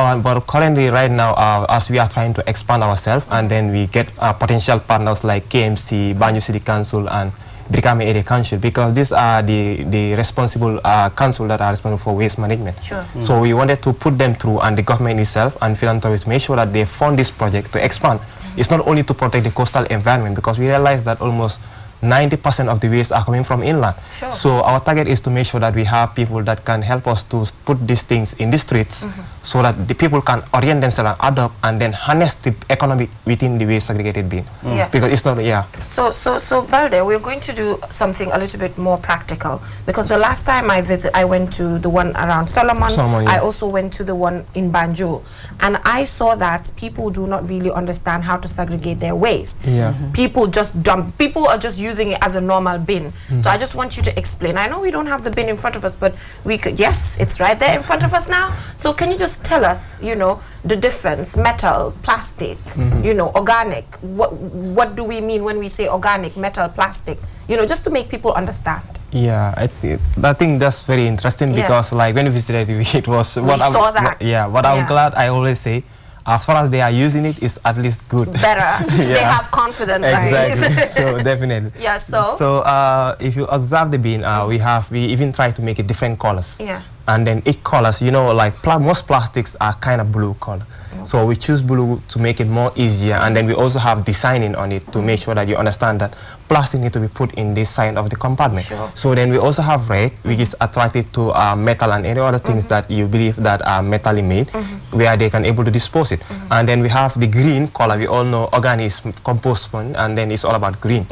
currently, right now, as we are trying to expand ourselves, and then we get potential partners like KMC, Banjul City Council, and Brikama Area Council, because these are the responsible council that are responsible for waste management. So we wanted to put them through, and the government itself and philanthropists to make sure that they fund this project to expand. It's not only to protect the coastal environment, because we realize that almost 90% of the waste are coming from inland. So our target is to make sure that we have people that can help us to put these things in the streets, so that the people can orient themselves and adopt and then harness the economy within the waste segregated bin. Because it's not, So Balde, we're going to do something a little bit more practical, because the last time I went to the one around Solomon, I also went to the one in Banjul, and I saw that people do not really understand how to segregate their waste. People just dump, people are just using it as a normal bin. So I just want you to explain. I know we don't have the bin in front of us, but we could, yes, it's right there in front of us now. So can you just tell us, you know, the difference, metal, plastic, you know, organic, what do we mean when we say organic, metal, plastic, you know, just to make people understand. I think that's very interesting, because like when we visited, it was what I'm glad I always say, as far as they are using it, it's at least good. Better. They have confidence. Exactly. So definitely. So if you observe the bin, we even try to make it different colors. And then each colors, you know, like most plastics are kind of blue color. So we choose blue to make it more easier, and then we also have designing on it to make sure that you understand that plastic need to be put in this side of the compartment. So then we also have red, which is attracted to metal and any other things that you believe that are metally made, where they can able to dispose it. And then we have the green color. We all know organic is compost one, and then it's all about green.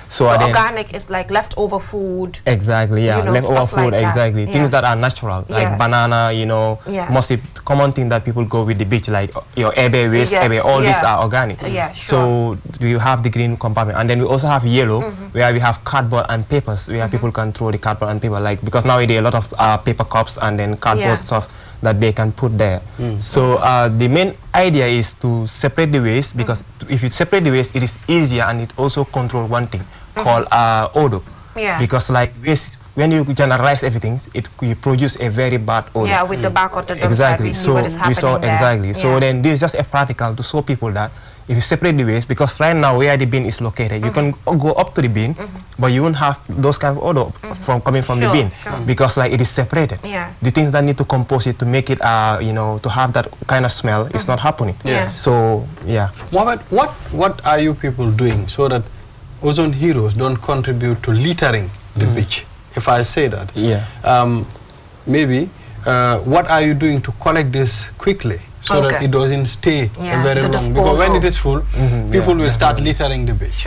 So organic is like leftover food. Exactly. You know, leftover food. Like exactly. Things that are natural, like banana. You know, mostly common thing that people go with the beach, like your ebe waste, ebe. All these are organic. So we have the green compartment, and then we also have yellow, where we have cardboard and papers, where people can throw the cardboard and paper, like, because nowadays a lot of paper cups and then cardboard stuff that they can put there. So the main idea is to separate the waste, because if you separate the waste, it is easier, and it also control one thing called odor. Because like waste, when you generalize everything, you produce a very bad odor. Yeah, with the back of the exactly. So what is happening we saw there. exactly. So then this is just a practical to show people that if you separate the waste, because right now where the bin is located, you can go up to the bin, but you won't have those kind of odor from coming from the bin, because like it is separated. The things that need to compose it to make it, you know, to have that kind of smell, is not happening. So Mohammed, what are you people doing so that Ozone Heroes don't contribute to littering the beach? If I say that, maybe what are you doing to collect this quickly so that it doesn't stay very long? Because when it is full, people will start littering the beach.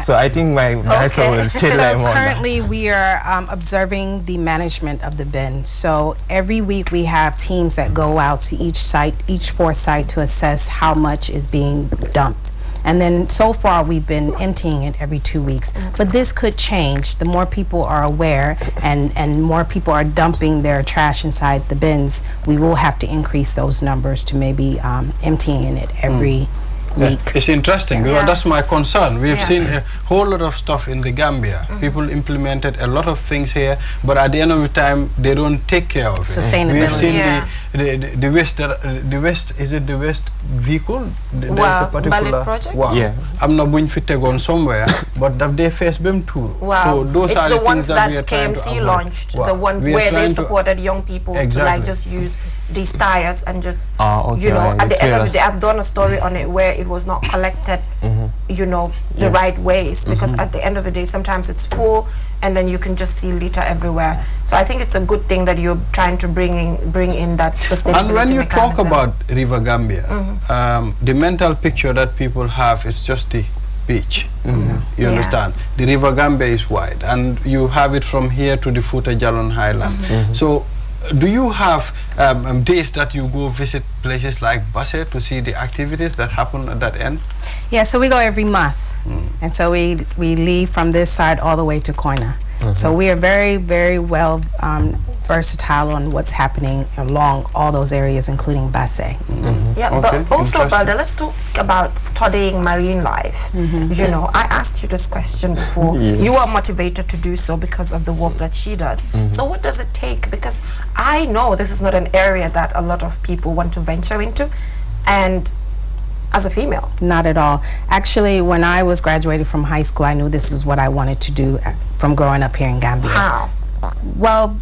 So I think my director will shed light more on that. Currently, we are observing the management of the bin. So every week we have teams that go out to each site, each 4th site, to assess how much is being dumped. And then so far we've been emptying it every 2 weeks. But this could change. The more people are aware and more people are dumping their trash inside the bins, we will have to increase those numbers to maybe emptying it every week. It's interesting because that's my concern. We've seen a whole lot of stuff in the Gambia. People implemented a lot of things here, but at the end of the time, they don't take care of it. Sustainability. We've seen the waste. The waste, is it the waste vehicle? There's a particular project. I'm not going to take on somewhere, but they face them too. So those are the ones things that we are trying to KMC avoid. launched, the one where they supported young people to like just use these tires and just you know, at the end of the day, I've done a story on it where it was not collected, you know, the right ways, because at the end of the day, sometimes it's full and then you can just see litter everywhere. So I think it's a good thing that you're trying to bring in that sustainability. And when you mechanism. talk about River Gambia, the mental picture that people have is just the beach. You understand? The River Gambia is wide, and you have it from here to the Futa Jalon Highland. So do you have days that you go visit places like Basse to see the activities that happen at that end? Yeah, so we go every month. And so we leave from this side all the way to Koina. So we are very, very well versatile on what's happening along all those areas, including Basse. But also, Balda, let's talk about studying marine life. You know, I asked you this question before. You are motivated to do so because of the work that she does. So what does it take? Because I know this is not an area that a lot of people want to venture into, and as a female. Not at all. Actually, when I was graduated from high school, I knew this is what I wanted to do from growing up here in Gambia. How? Well,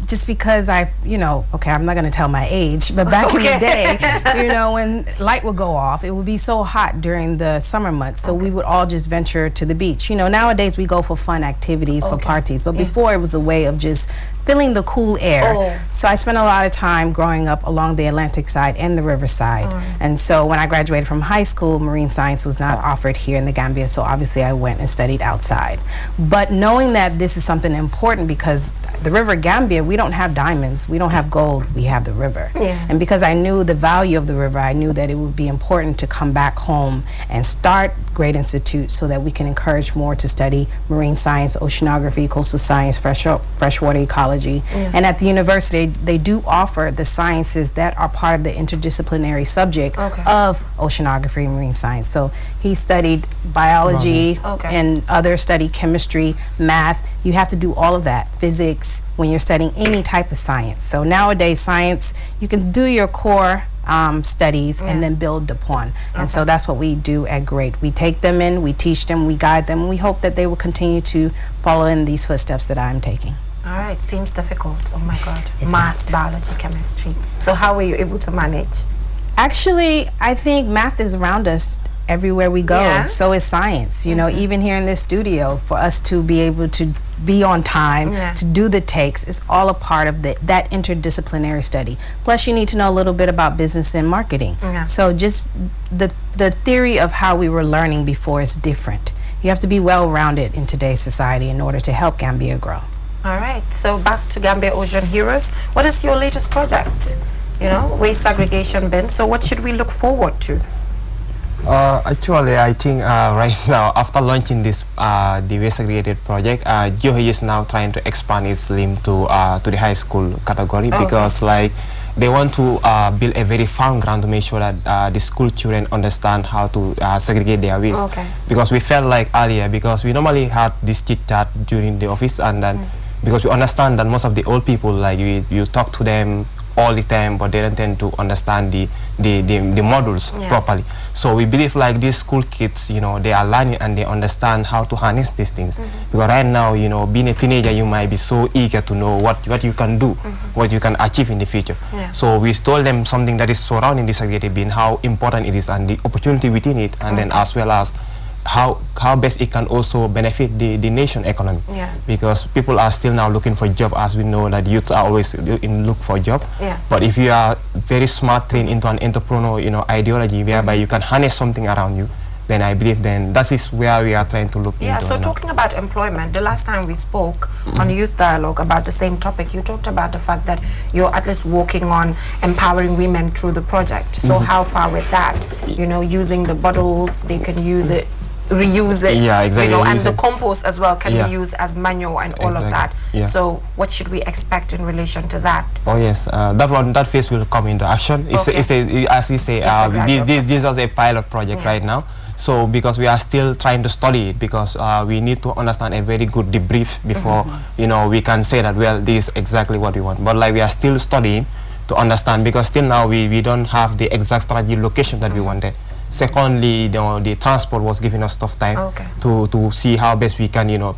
just because you know, okay, I'm not going to tell my age, but back in the day, you know, when light would go off, it would be so hot during the summer months, so we would all just venture to the beach. You know, nowadays we go for fun activities, for parties, but before it was a way of just feeling the cool air. So I spent a lot of time growing up along the Atlantic side and the riverside. And so when I graduated from high school, marine science was not offered here in the Gambia, so obviously I went and studied outside. But knowing that this is something important, because the River Gambia, we don't have diamonds, we don't have gold, we have the river. And because I knew the value of the river, I knew that it would be important to come back home and start Great Institute so that we can encourage more to study marine science, oceanography, coastal science, freshwater ecology. And at the university, they do offer the sciences that are part of the interdisciplinary subject of oceanography and marine science. So he studied biology and others studied chemistry, math. You have to do all of that, physics, when you're studying any type of science. So nowadays, science, you can do your core studies and then build upon. And so that's what we do at GREAT. We take them in, we teach them, we guide them, and we hope that they will continue to follow in these footsteps that I'm taking. All right, seems difficult. Oh my God. Math, biology, chemistry. So how were you able to manage? Actually, I think math is around us everywhere we go. So is science. You know, even here in this studio, for us to be able to be on time, to do the takes, is all a part of that interdisciplinary study. Plus, you need to know a little bit about business and marketing. So just the theory of how we were learning before is different. You have to be well-rounded in today's society in order to help Gambia grow. All right, so back to Gambia Ocean Heroes. What is your latest project? You know, waste segregation bin. So what should we look forward to? Actually, I think right now, after launching this the waste segregated project, GeoHE is now trying to expand its limb to the high school category because like they want to build a very firm ground to make sure that the school children understand how to segregate their waste. Because we felt like earlier, because we normally had this chit chat during the office, and then because we understand that most of the old people, like you talk to them all the time, but they don't tend to understand the modules properly. So we believe like these school kids, you know, they are learning and they understand how to harness these things. Because right now, you know, being a teenager, you might be so eager to know what you can do, what you can achieve in the future. So we told them something that is surrounding the segregated bin, how important it is and the opportunity within it, and then as well as how best it can also benefit the nation economy. Because people are still now looking for job, as we know that youths are always in look for job. But if you are very smart, trained into an entrepreneur, you know, ideology whereby you can harness something around you, then I believe then that is where we are trying to look into. So talking about employment, the last time we spoke on Youth Dialogue about the same topic, you talked about the fact that you're at least working on empowering women through the project. So how far with that? You know, using the bottles, they can use it, reuse it, you know, and the compost as well can be used as manure and all of that. So what should we expect in relation to that? Oh yes, that phase will come into action. It's as we say, this is a pilot project right now. So because we are still trying to study it, because we need to understand a very good debrief before you know, we can say that, well, this is exactly what we want. But like we are still studying to understand, because still now we don't have the exact strategy location that we wanted. Secondly, the transport was giving us tough time to see how best we can, you know,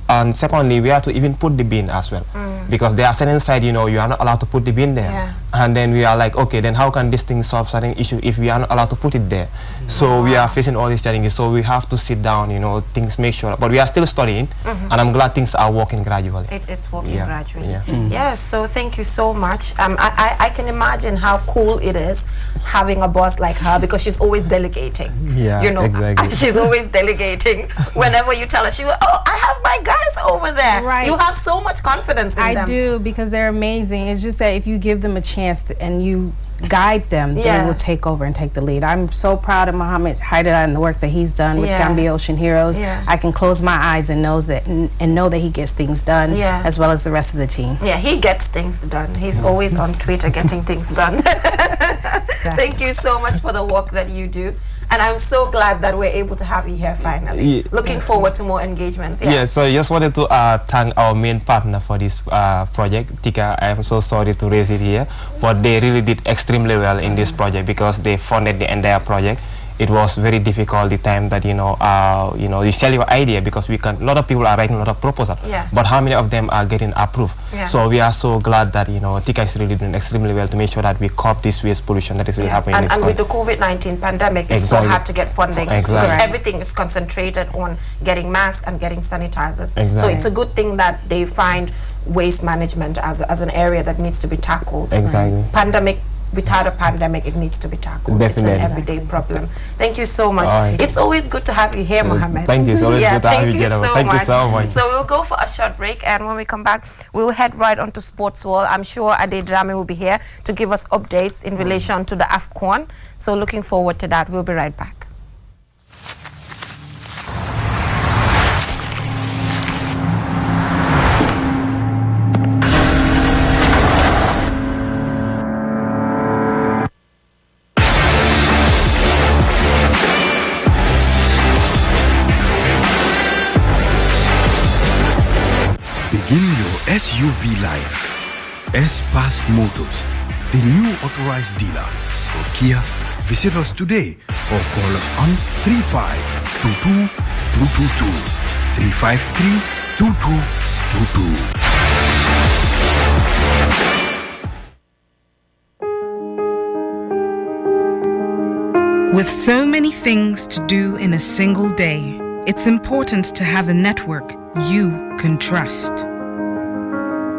and secondly, we have to even put the bin as well, because there are certain side, you know, you are not allowed to put the bin there, and then we are like, okay, then how can this thing solve certain issue if we are not allowed to put it there? So we are facing all these challenges, so we have to sit down, you know, things, make sure, but we are still studying, and I'm glad things are working gradually. It's working gradually. Yes, so thank you so much. I can imagine how cool it is having a boss like her, because she's always delegating. You know, she's always delegating. Whenever you tell her, she will, oh, I have my guys over there. You have so much confidence in them. I do, because they're amazing. It's just that if you give them a chance and you guide them, they will take over and take the lead. I'm so proud of Mohammed Haidara and the work that he's done with Gambia Ocean Heroes. I can close my eyes and know that he gets things done, as well as the rest of the team. He gets things done. He's always on Twitter getting things done. Thank you so much for the work that you do. And I'm so glad that we're able to have you here finally. Looking forward to more engagements. So I just wanted to thank our main partner for this project, Tika. I am so sorry to raise it here, but they really did extremely well in this project, because they funded the entire project. It was very difficult the time that you sell your idea, because a lot of people are writing a lot of proposals, but how many of them are getting approved? So we are so glad that Tika is really doing extremely well to make sure that we curb this waste pollution that is really happening. And with the COVID-19 pandemic, it's so hard to get funding, because everything is concentrated on getting masks and getting sanitizers. So it's a good thing that they find waste management as an area that needs to be tackled. Pandemic. Without a pandemic, it needs to be tackled. Definitely. It's an everyday problem. Thank you so much. It's always good to have you here, Mohammed. Thank you. It's always good to have you, Jennifer. Thank you so much. So we'll go for a short break, and when we come back, we'll head right onto Sports World. I'm sure Ade Drame will be here to give us updates in relation to the AFCON. So looking forward to that. We'll be right back. Begin your SUV life. S-Pass Motors, the new authorized dealer for Kia. Visit us today or call us on 3522-222, 353-2222. With so many things to do in a single day, it's important to have a network you can trust.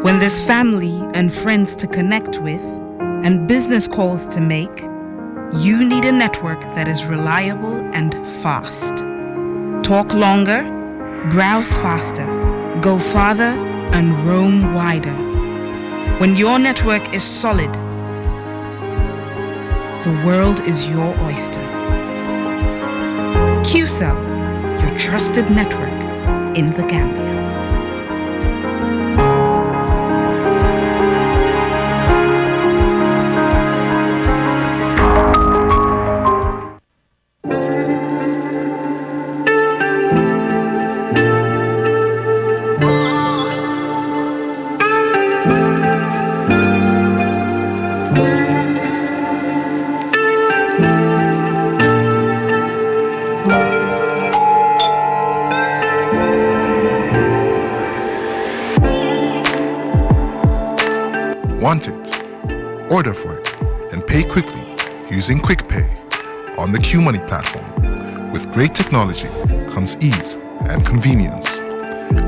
When there's family and friends to connect with and business calls to make, you need a network that is reliable and fast. Talk longer, browse faster, go farther, and roam wider. When your network is solid, the world is your oyster. QCell, your trusted network in the Gambia. Want it, order for it, and pay quickly using QuickPay on the QMoney platform. With great technology comes ease and convenience.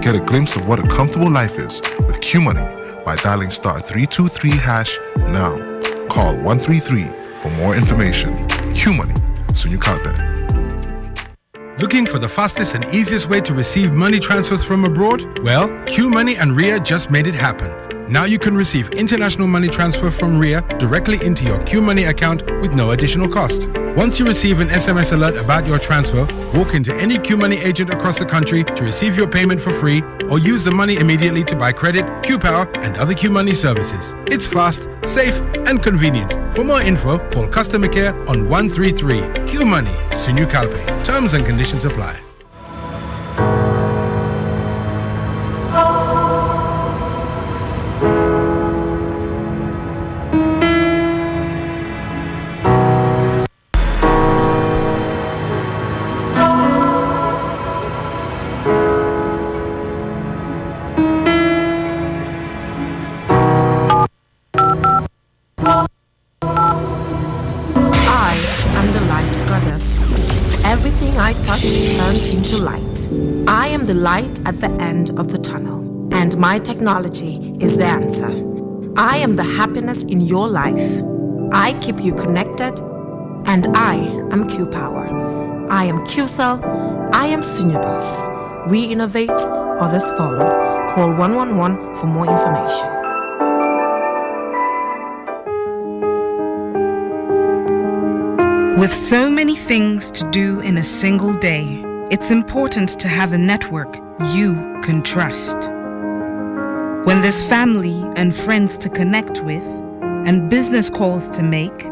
Get a glimpse of what a comfortable life is with QMoney by dialing *323# now. Call 133 for more information. QMoney, Sunyu Kalpe. Looking for the fastest and easiest way to receive money transfers from abroad? Well, QMoney and Ria just made it happen. Now you can receive international money transfer from Ria directly into your QMoney account with no additional cost. Once you receive an SMS alert about your transfer, walk into any QMoney agent across the country to receive your payment for free or use the money immediately to buy credit, QPower and other QMoney services. It's fast, safe and convenient. For more info, call customer care on 133. QMoney, Sunyu Kalpe. Terms and conditions apply. The light at the end of the tunnel, and my technology is the answer. I am the happiness in your life. I keep you connected, and I am QPower. I am QCell. I am Sunyabus. We innovate, others follow. Call 111 for more information. With so many things to do in a single day, it's important to have a network you can trust. When there's family and friends to connect with and business calls to make,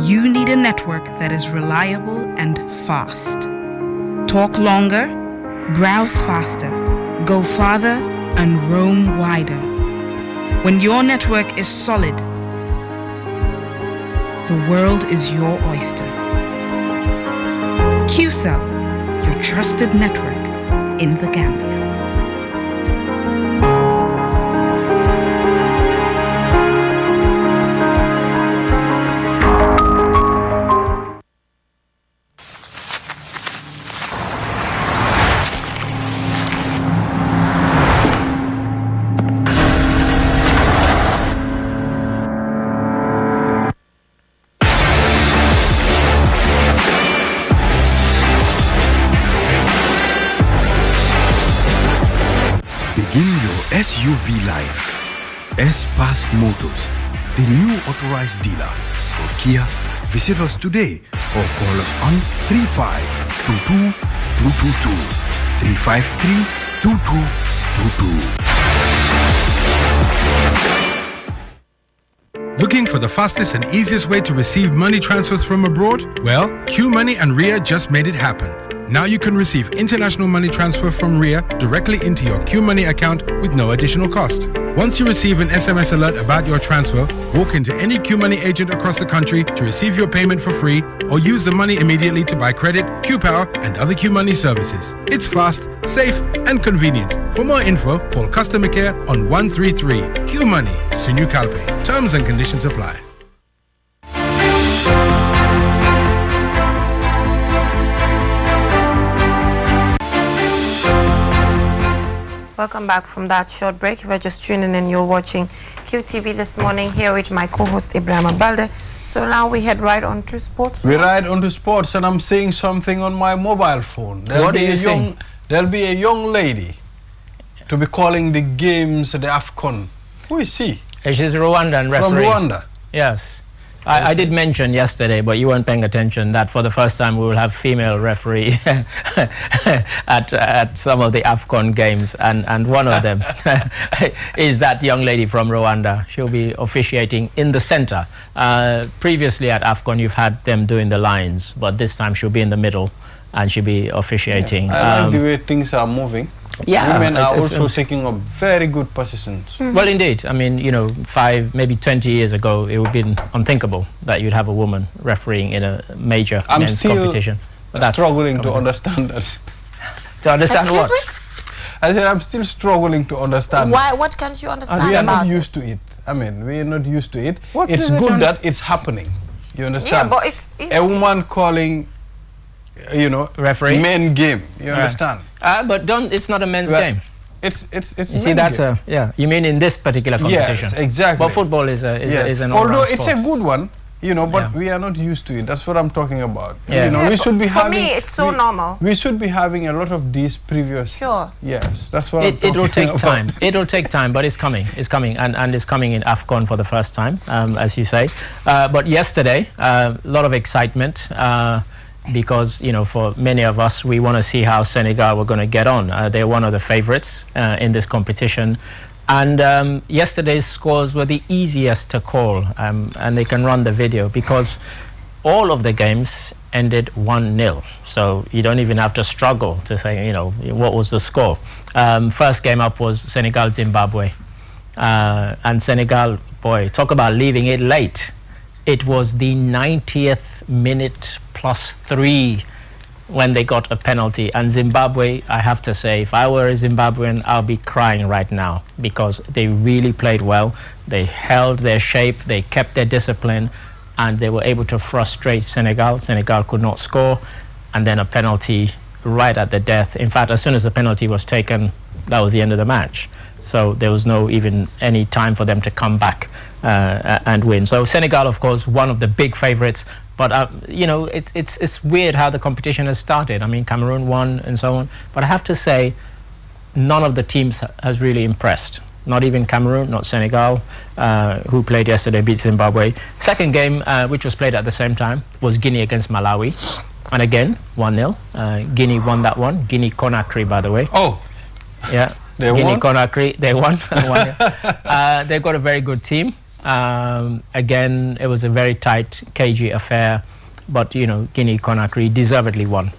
you need a network that is reliable and fast. Talk longer, browse faster, go farther, and roam wider. When your network is solid, the world is your oyster. QCell, your trusted network in the Gambia. SUV life. S-Pass Motors, the new authorized dealer for Kia. Visit us today or call us on 3522-222, 353-2222. Looking for the fastest and easiest way to receive money transfers from abroad? Well, QMoney and Ria just made it happen. Now you can receive international money transfer from Ria directly into your QMoney account with no additional cost. Once you receive an SMS alert about your transfer, walk into any QMoney agent across the country to receive your payment for free or use the money immediately to buy credit, QPower and other QMoney services. It's fast, safe and convenient. For more info, call customer care on 133. QMoney, Sunyu Kalpe. Terms and conditions apply. Welcome back from that short break. If you're just tuning in, you're watching QTV this morning here with my co-host Ibrahim Balde. So now we head right on to sports. We ride on to sports and I'm seeing something on my mobile phone. There'll be a young lady to be calling the games the AFCON. Who is she? She's Rwandan referee. From Rwanda? Yes. I did mention yesterday, but you weren't paying attention, that for the first time we will have female referee at some of the AFCON games, and one of them is that young lady from Rwanda. She'll be officiating in the center. Previously at AFCON you've had them doing the lines, but this time she'll be in the middle and she'll be officiating. Yeah. I like the way things are moving. Yeah, women are also taking up very good positions. Well, indeed. I mean, you know, 5, maybe 20 years ago, it would have been unthinkable that you'd have a woman refereeing in a major men's competition. But I'm struggling to understand that. To understand what? Excuse me? I said I'm still struggling to understand. Why? What can't you understand we are about not used to it. I mean, we are not used to it. What's it's good that it's happening. You understand? Yeah, but it's a woman calling, you know, referee men game. You understand? But it's not a men's game. It's you see, that's game. You mean in this particular competition? Yes, exactly. But football is an although all-round it's sport. a good one, you know, but we are not used to it. That's what I'm talking about. Yeah. You know, we should be for having. For me, it's so normal. We should be having a lot of these previous. Sure. Yes, that's what I'm talking about. It will take time. It will take time, but it's coming. It's coming, and it's coming in AFCON for the first time, as you say. But yesterday, a lot of excitement. Because, you know, for many of us, we want to see how Senegal were going to get on. They're one of the favorites in this competition. And yesterday's scores were the easiest to call, and they can run the video because all of the games ended 1-0. So you don't even have to struggle to say, you know, what was the score. First game up was Senegal-Zimbabwe. And Senegal, boy, talk about leaving it late. It was the 90th minute +3 when they got a penalty, and Zimbabwe, I have to say, if I were a Zimbabwean, I'll be crying right now because they really played well. They held their shape, they kept their discipline, and they were able to frustrate Senegal. Senegal could not score, and then a penalty right at the death. In fact, as soon as the penalty was taken, that was the end of the match. So there was no even any time for them to come back and win. So Senegal, of course, one of the big favorites. But, you know, it's weird how the competition has started. I mean, Cameroon won and so on. But I have to say, none of the teams has really impressed. Not even Cameroon, not Senegal, who played yesterday, beat Zimbabwe. Second game, which was played at the same time, was Guinea against Malawi. And again, 1-0. Guinea won that one. Guinea-Conakry, by the way. Oh. Yeah. Guinea-Conakry, they won. They've got a very good team. Again, it was a very tight, cagey affair, but, you know, Guinea-Conakry deservedly won.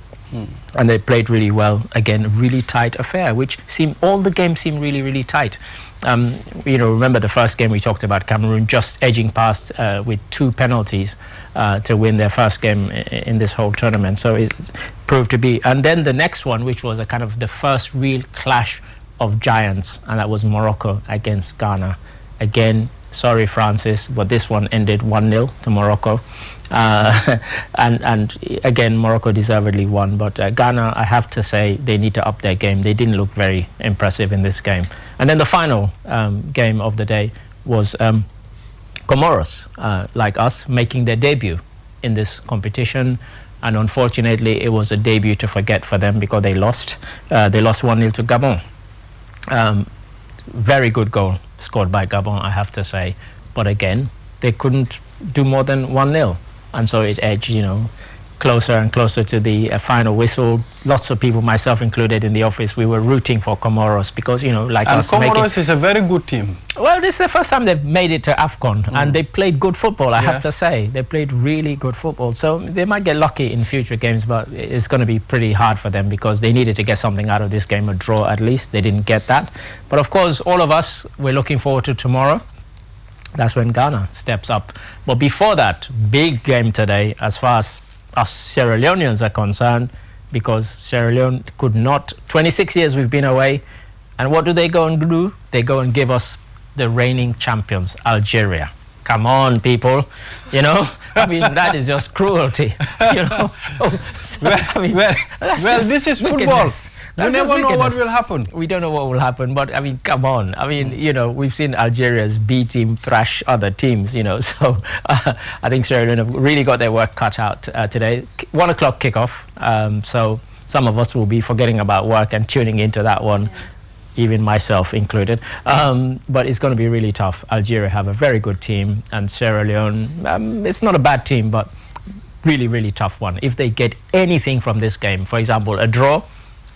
And they played really well. Again, really tight affair, which all the games seemed really, really tight. You know, remember the first game we talked about Cameroon just edging past with 2 penalties to win their first game in this whole tournament. So it's proved to be. And then the next one, which was a kind of the first real clash of giants, and that was Morocco against Ghana. Again, sorry, Francis, but this one ended 1-0 to Morocco. And again, Morocco deservedly won. But Ghana, I have to say, they need to up their game. They didn't look very impressive in this game. And then the final game of the day was Comoros, like us, making their debut in this competition. And unfortunately, it was a debut to forget for them because they lost. They lost 1-0 to Gabon. Very good goal scored by Gabon, I have to say. But again, they couldn't do more than 1-0. And so it edged, you know, closer and closer to the final whistle. Lots of people, myself included in the office, we were rooting for Comoros because, you know, like and us. Comoros is a very good team. Well, this is the first time they've made it to AFCON, and they played good football, I have to say. They played really good football. So they might get lucky in future games, but it's going to be pretty hard for them because they needed to get something out of this game, a draw at least. They didn't get that. But of course, all of us, we're looking forward to tomorrow. That's when Ghana steps up. But before that, big game today as far as us Sierra Leoneans are concerned, because Sierra Leone could not, 26 years we've been away, and what do they go and do? They go and give us the reigning champions, Algeria. Come on, people, you know, I mean, that is just cruelty, you know. I mean, this is football. You never know what will happen. We don't know what will happen, but I mean, come on. I mean, you know, we've seen Algeria's B team thrash other teams, you know, so I think Sierra Leone have really got their work cut out today. 1 o'clock kickoff, so some of us will be forgetting about work and tuning into that one. even myself included. But it's going to be really tough. Algeria have a very good team, and Sierra Leone, it's not a bad team, but really, really tough one. If they get anything from this game, for example, a draw,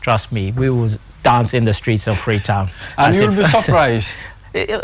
trust me, we will dance in the streets of Freetown. And you'll be surprised.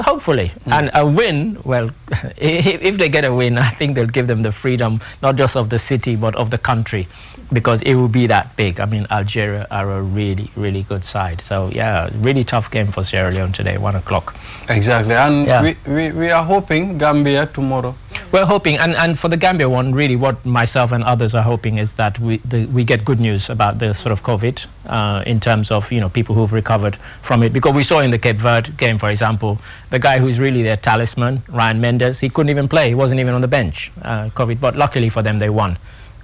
Hopefully. And a win, well, if they get a win, I think they'll give them the freedom, not just of the city, but of the country, because it will be that big. I mean, Algeria are a really, really good side. So, yeah, really tough game for Sierra Leone today, 1 o'clock. Exactly. And we are hoping Gambia tomorrow. We're hoping, and for the Gambia one, really what myself and others are hoping is that we get good news about the sort of COVID in terms of, you know, people who've recovered from it. Because we saw in the Cape Verde game, for example, the guy who's really their talisman, Ryan Mendes, he couldn't even play. He wasn't even on the bench, COVID. But luckily for them, they won.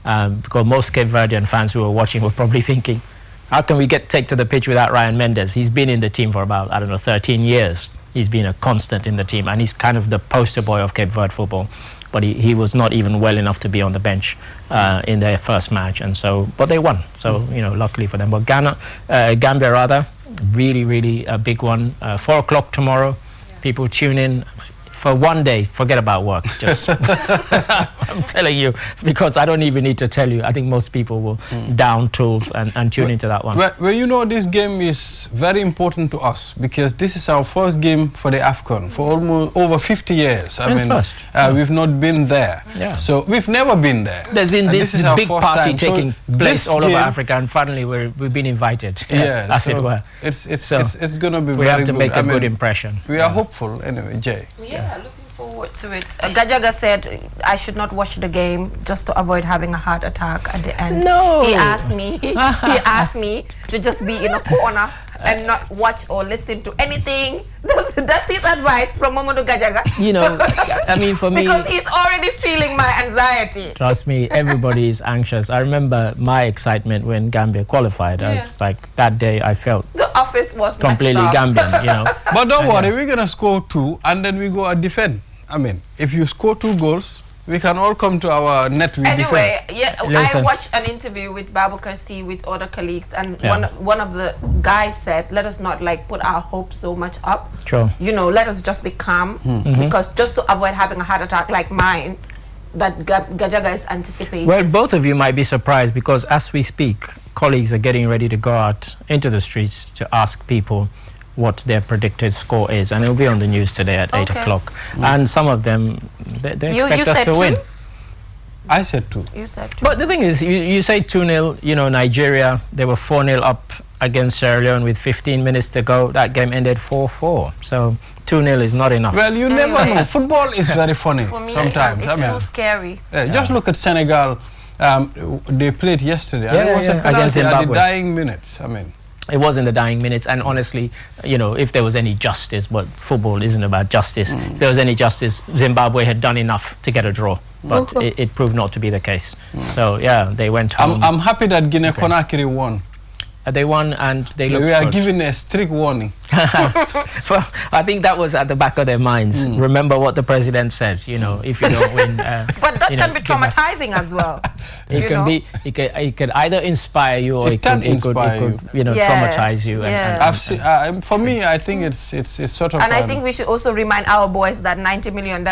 Because most Cape Verdean fans who were watching were probably thinking, how can we take to the pitch without Ryan Mendes? He's been in the team for about, I don't know, 13 years. He's been a constant in the team, and he's kind of the poster boy of Cape Verde football. But he was not even well enough to be on the bench in their first match, and so, but they won. So, you know, luckily for them. But Gambia rather, really, really a big one. 4 o'clock tomorrow. People tune in. For one day, forget about work. Just I'm telling you, because I don't even need to tell you. I think most people will down tools and tune into that one. Well, you know, this game is very important to us because this is our first game for the AFCON for almost over 50 years. I mean, we've not been there. Yeah. So we've never been there. There's this big party taking place all over Africa, and finally we've been invited. Yeah, as it were. It's going to be very good. We have to make a good impression. We are hopeful anyway, Jay. Yeah, looking forward to it. Gajaga said I should not watch the game just to avoid having a heart attack at the end. No. He asked me to just be in a corner and not watch or listen to anything. That's his advice from Mamadou Gajaga. You know, I mean, for me, because he's already feeling my anxiety. Trust me, everybody is anxious. I remember my excitement when Gambia qualified. It's like that day I felt the office was completely Gambian, you know. But don't worry, we're gonna score 2 and then we go and defend. I mean, if you score 2 goals, we can all come to our net. Anyway, I watched an interview with Babu Kirsti with other colleagues, and one of the guys said, let us not like put our hopes so much up. Sure. You know, let us just be calm, because just to avoid having a heart attack like mine, that Gajaga is anticipating. Well, both of you might be surprised because as we speak, colleagues are getting ready to go out into the streets to ask people what their predicted score is, and it will be on the news today at 8 o'clock. And some of them, they expect us to win. I said 2. You said 2. But the thing is, you say 2-0, you know, Nigeria, they were 4-0 up against Sierra Leone with 15 minutes to go. That game ended 4-4. So 2-0 is not enough. Well, you never know. Football is very funny for me, sometimes. It's too scary. Just look at Senegal. They played yesterday. And it was a penalty at the dying minutes. I mean, it was in the dying minutes, and honestly, you know, if there was any justice, but football isn't about justice. If there was any justice, Zimbabwe had done enough to get a draw, but it proved not to be the case. So yeah, they went home. I'm happy that Guinea-Conakry won. They won, and they looked We are good. given a strict warning. Well, I think that was at the back of their minds. Remember what the president said, you know, if you don't win. But that can be traumatizing as well. It can be. It could either inspire you, or it could you know, traumatize you. I've seen, for me, I think it's sort of. And I think we should also remind our boys that $90 million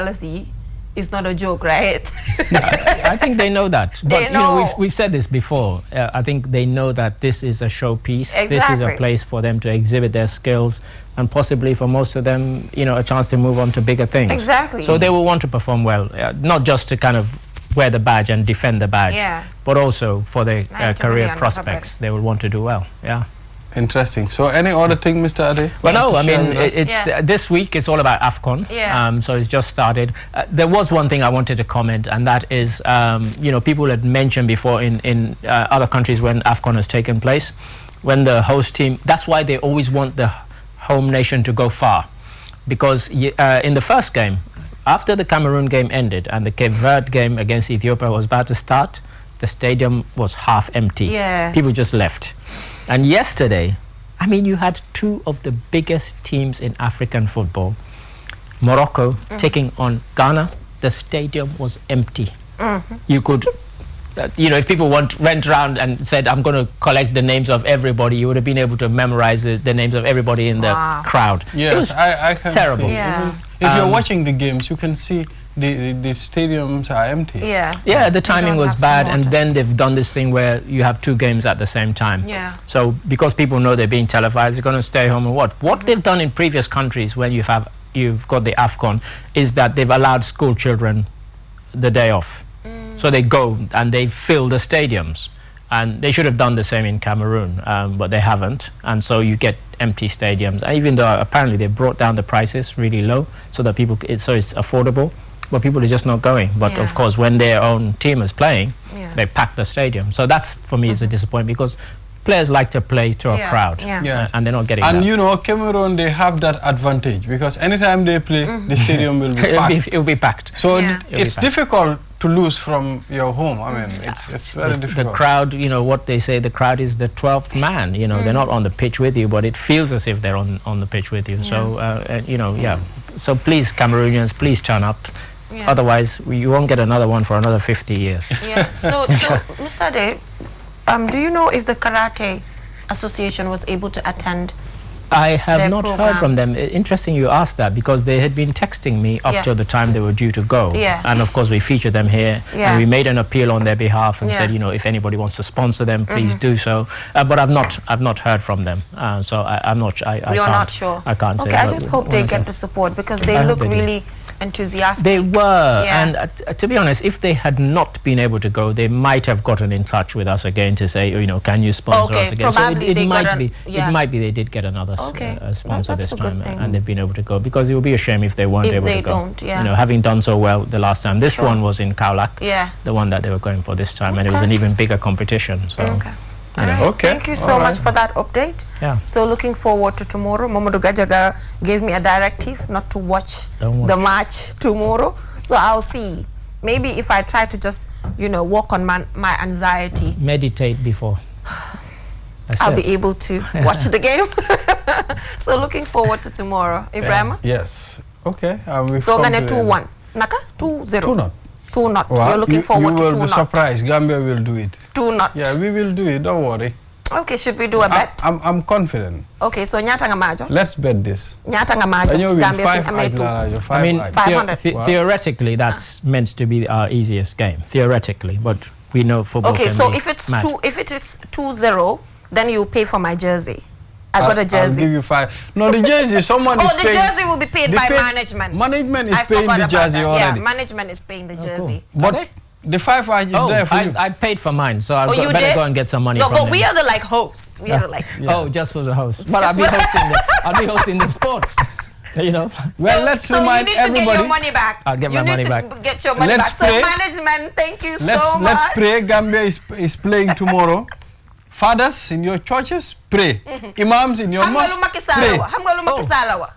is not a joke, right? I think they know that. But you know, we've said this before. I think they know that this is a showpiece. Exactly. This is a place for them to exhibit their skills, and possibly for most of them, you know, a chance to move on to bigger things. Exactly. So they will want to perform well, not just to kind of wear the badge and defend the badge, but also for their career prospects. They will want to do well. Yeah. Interesting. So any other thing, Mr. Ade? Well, no, I mean, it's this week it's all about AFCON. So it's just started. There was one thing I wanted to comment, and that is, you know, people had mentioned before in other countries when AFCON has taken place, when the host team, that's why they always want the home nation to go far. Because in the first game, after the Cameroon game ended and the Cape Verde game against Ethiopia was about to start, the stadium was half empty. People just left. And yesterday, I mean, you had 2 of the biggest teams in African football. Morocco taking on Ghana. The stadium was empty. You could if people went around and said, I'm going to collect the names of everybody, you would have been able to memorize the names of everybody in the crowd. Yes, it was I can terrible. Yeah. If you're watching the games, you can see the stadiums are empty. Yeah, the timing was bad, and then they've done this thing where you have 2 games at the same time. Yeah. So because people know they're being televised, they're going to stay home and watch. What they've done in previous countries when you've got the AFCON is that they've allowed school children the day off. So they go and they fill the stadiums, and they should have done the same in Cameroon, but they haven't, and so you get empty stadiums. And even though apparently they brought down the prices really low so that it's affordable, but people are just not going. But of course, when their own team is playing, they pack the stadium. So that's, for me, is a disappointment, because players like to play to a crowd, and they're not getting that. And Cameroon, they have that advantage, because anytime they play, the stadium will be packed. It will be packed. So it's difficult to lose from your home. I mean, it's very difficult. The crowd, what they say, the crowd is the 12th man. They're not on the pitch with you, but it feels as if they're on the pitch with you. So, So please, Cameroonians, please turn up. Otherwise, you won't get another one for another 50 years. Yeah. So Mr. Ade, do you know if the Karate Association was able to attend? I have not heard from them. Interesting you asked that, because they had been texting me up to the time they were due to go. And of course we featured them here, and we made an appeal on their behalf and said, if anybody wants to sponsor them, please do so. But I've not heard from them. So I'm not. You're not sure. I can't say. Okay, I just hope they get the support, because they look really enthusiastic. They were, and to be honest, if they had not been able to go, they might have gotten in touch with us again to say, can you sponsor us again? Probably so it might be they did get another sponsor this time, and they've been able to go, because it would be a shame if they weren't able to go. Having done so well the last time. This one was in Kaolack, the one that they were going for this time, and it was an even bigger competition. So. Thank you so much for that update. So looking forward to tomorrow. Mamadou Gajaga gave me a directive not to watch the match tomorrow, so I'll see. Maybe if I try to just work on my anxiety, meditate before, I'll be able to watch the game. So looking forward to tomorrow. Ibrahim? Yes. Okay. So gonna 2-1 Naka 2-0 2-0. Well, you're looking forward to 2-0. You will be surprised. Gambia will do it. 2-0. Yeah, we will do it. Don't worry. Okay, should we do a bet? I'm confident. Okay, so nyata nga majo. Let's bet this. Nyata nga majo. Gambia I mean, 500. Theoretically, that's meant to be our easiest game. Theoretically, but we know football. Okay, can so be if it's mad. if it is 2-0, then you pay for my jersey. I got a jersey. I'll give you 5. No, the jersey, someone is paying. The jersey will be paid by management. Management is paying the jersey already. Yeah, management is paying the jersey. Cool. But the 5 is there for you. I paid for mine, so I better go and get some money from them. No, but we are the hosts. We are the Oh, just for the host. But I'll be hosting the sports. Well, let's remind everybody. You need to get your money back. I'll get my money back. Get your money back. So management, thank you so much. Let's pray. Gambia is playing tomorrow. Fathers in your churches, pray. Imams in your mosques, pray.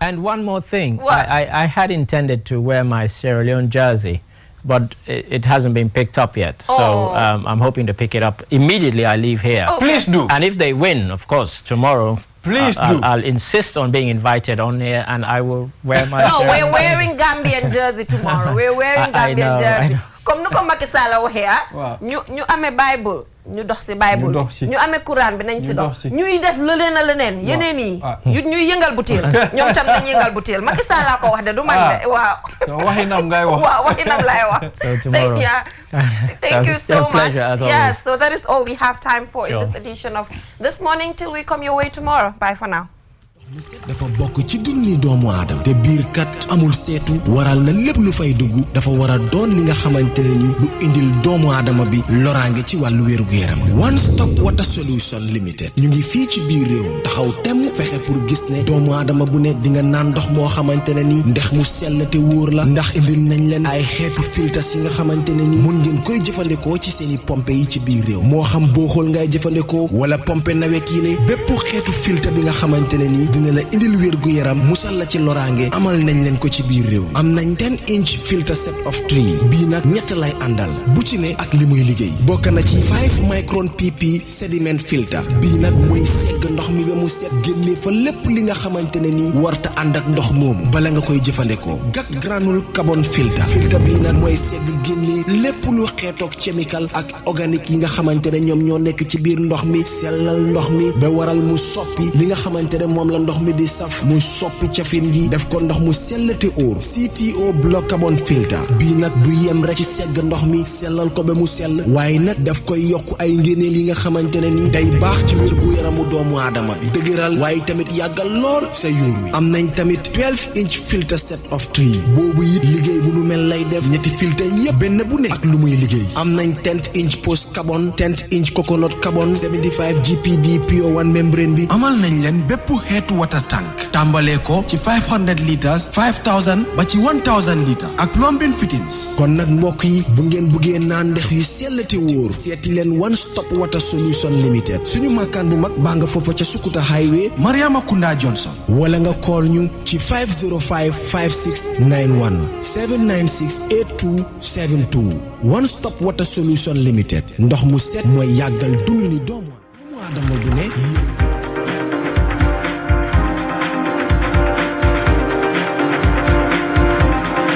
And one more thing. I had intended to wear my Sierra Leone jersey, but it hasn't been picked up yet. So I'm hoping to pick it up immediately I leave here. Okay. Please do. And if they win, of course, tomorrow, please do. I'll insist on being invited on here, and I will wear my No, we're wearing Gambian jersey tomorrow. We're wearing Gambian jersey. Comme nous comme Macky Sall here, ñu amé Bible, ñu dox ci Bible. Ñu amé Quran bi nañ ci dox. Ñuy def leneen yeneen yi. Ñuy yëngal butéel. Ñoom tam dañuy yëngal butéel. Macky Sall la ko wax de du man de. Waaw. Waxinam ngay wax. Waaw, waxinam lay wax. So tomorrow. Thank you so much. Yes, so that is all we have time for in this edition of This Morning till we come your way tomorrow. Bye for now. dafa bokk ci dunni doomu aadama te biir kat amul seetu waral na lépp lu fay dugg dafa war a doon li nga xamante ne ni lu indil doomu aadama bi loraange ci wàllu wér-gu-yaram One Stop Water Solution Limited ñu ngi fii ci biir réew taxaw temm fexe pour gis ne doomu aadama bu ne di nga naan ndox moo xamante ne ni ndex mu sell te wóor la ndax indil nañ leen ay xeetu filtres yi nga xamante ne ni mun ngeen koy jëfandikoo ci seeni pompe yi ci biir réew moo xam boo xool ngay jëfandikoo wala pompe nawet yi ne bépp xeetu filtre bi nga xamante ne ni dina la indil wér gu yaram musal la ci loraange amal nañ leen ko ci biir réew am nañ 10-inch filter set of 3 bii nag ñett lay àndal bu ci ne ak li muy liggéey bokk na ci 5 micron pp sediment filter bii nag mooy segg ndox mi ba mu set génne fa lépp li nga xamante ne nii warta ànd ak ndox moomu bala nga koy jëfandikoo gak granule carbon filter bii nag mooy segg génne lépp lu xeetoog chemical ak organique yi nga xamante ne ñoom ñoo nekk ci biir ndox mi sellal ndox mi ba waral mu soppi li nga xamante ne moom la ndox mi di saf mu soppi cafin gi def ko ndox mu sell te óor CTO block carbon filter bii nag du yem rek ci segg ndox mi sellal ko ba mu sell waaye nag daf koy yokk ay ngéneel yi nga xamante ne ni day baax ci wér gu yaramu doomu aadama bi dëgëral waaye tamit yàggal lool sa yuur wi am nañ tamit 12-inch filter set of 3 boobu it liggéey bu nu mel lay def ñetti filter yépp benn bu ne ak lu muy liggéey am nañ 10-inch post carbon 10-inch coconut carbon 75 GPD pure one membrane bi amal nañ leen bépp xeetu water tank tàmbalee ko ci 500 litres 5000 ba ci 1000 litres ak plumbing fittings kon nag mbokk yi bu ngeen buggee naan ndex yu sell te wóor seeti leen One Stop Water Solution Limited suñu makkaan bu mag baa nga foofa ca Sukuta Highway Mariama Kunda Johnson wala nga call ñu ci 505 5691 796 8272 One Stop Water Solution Limited ndox mu set mooy yàggal dund ni doomu aadama bu ne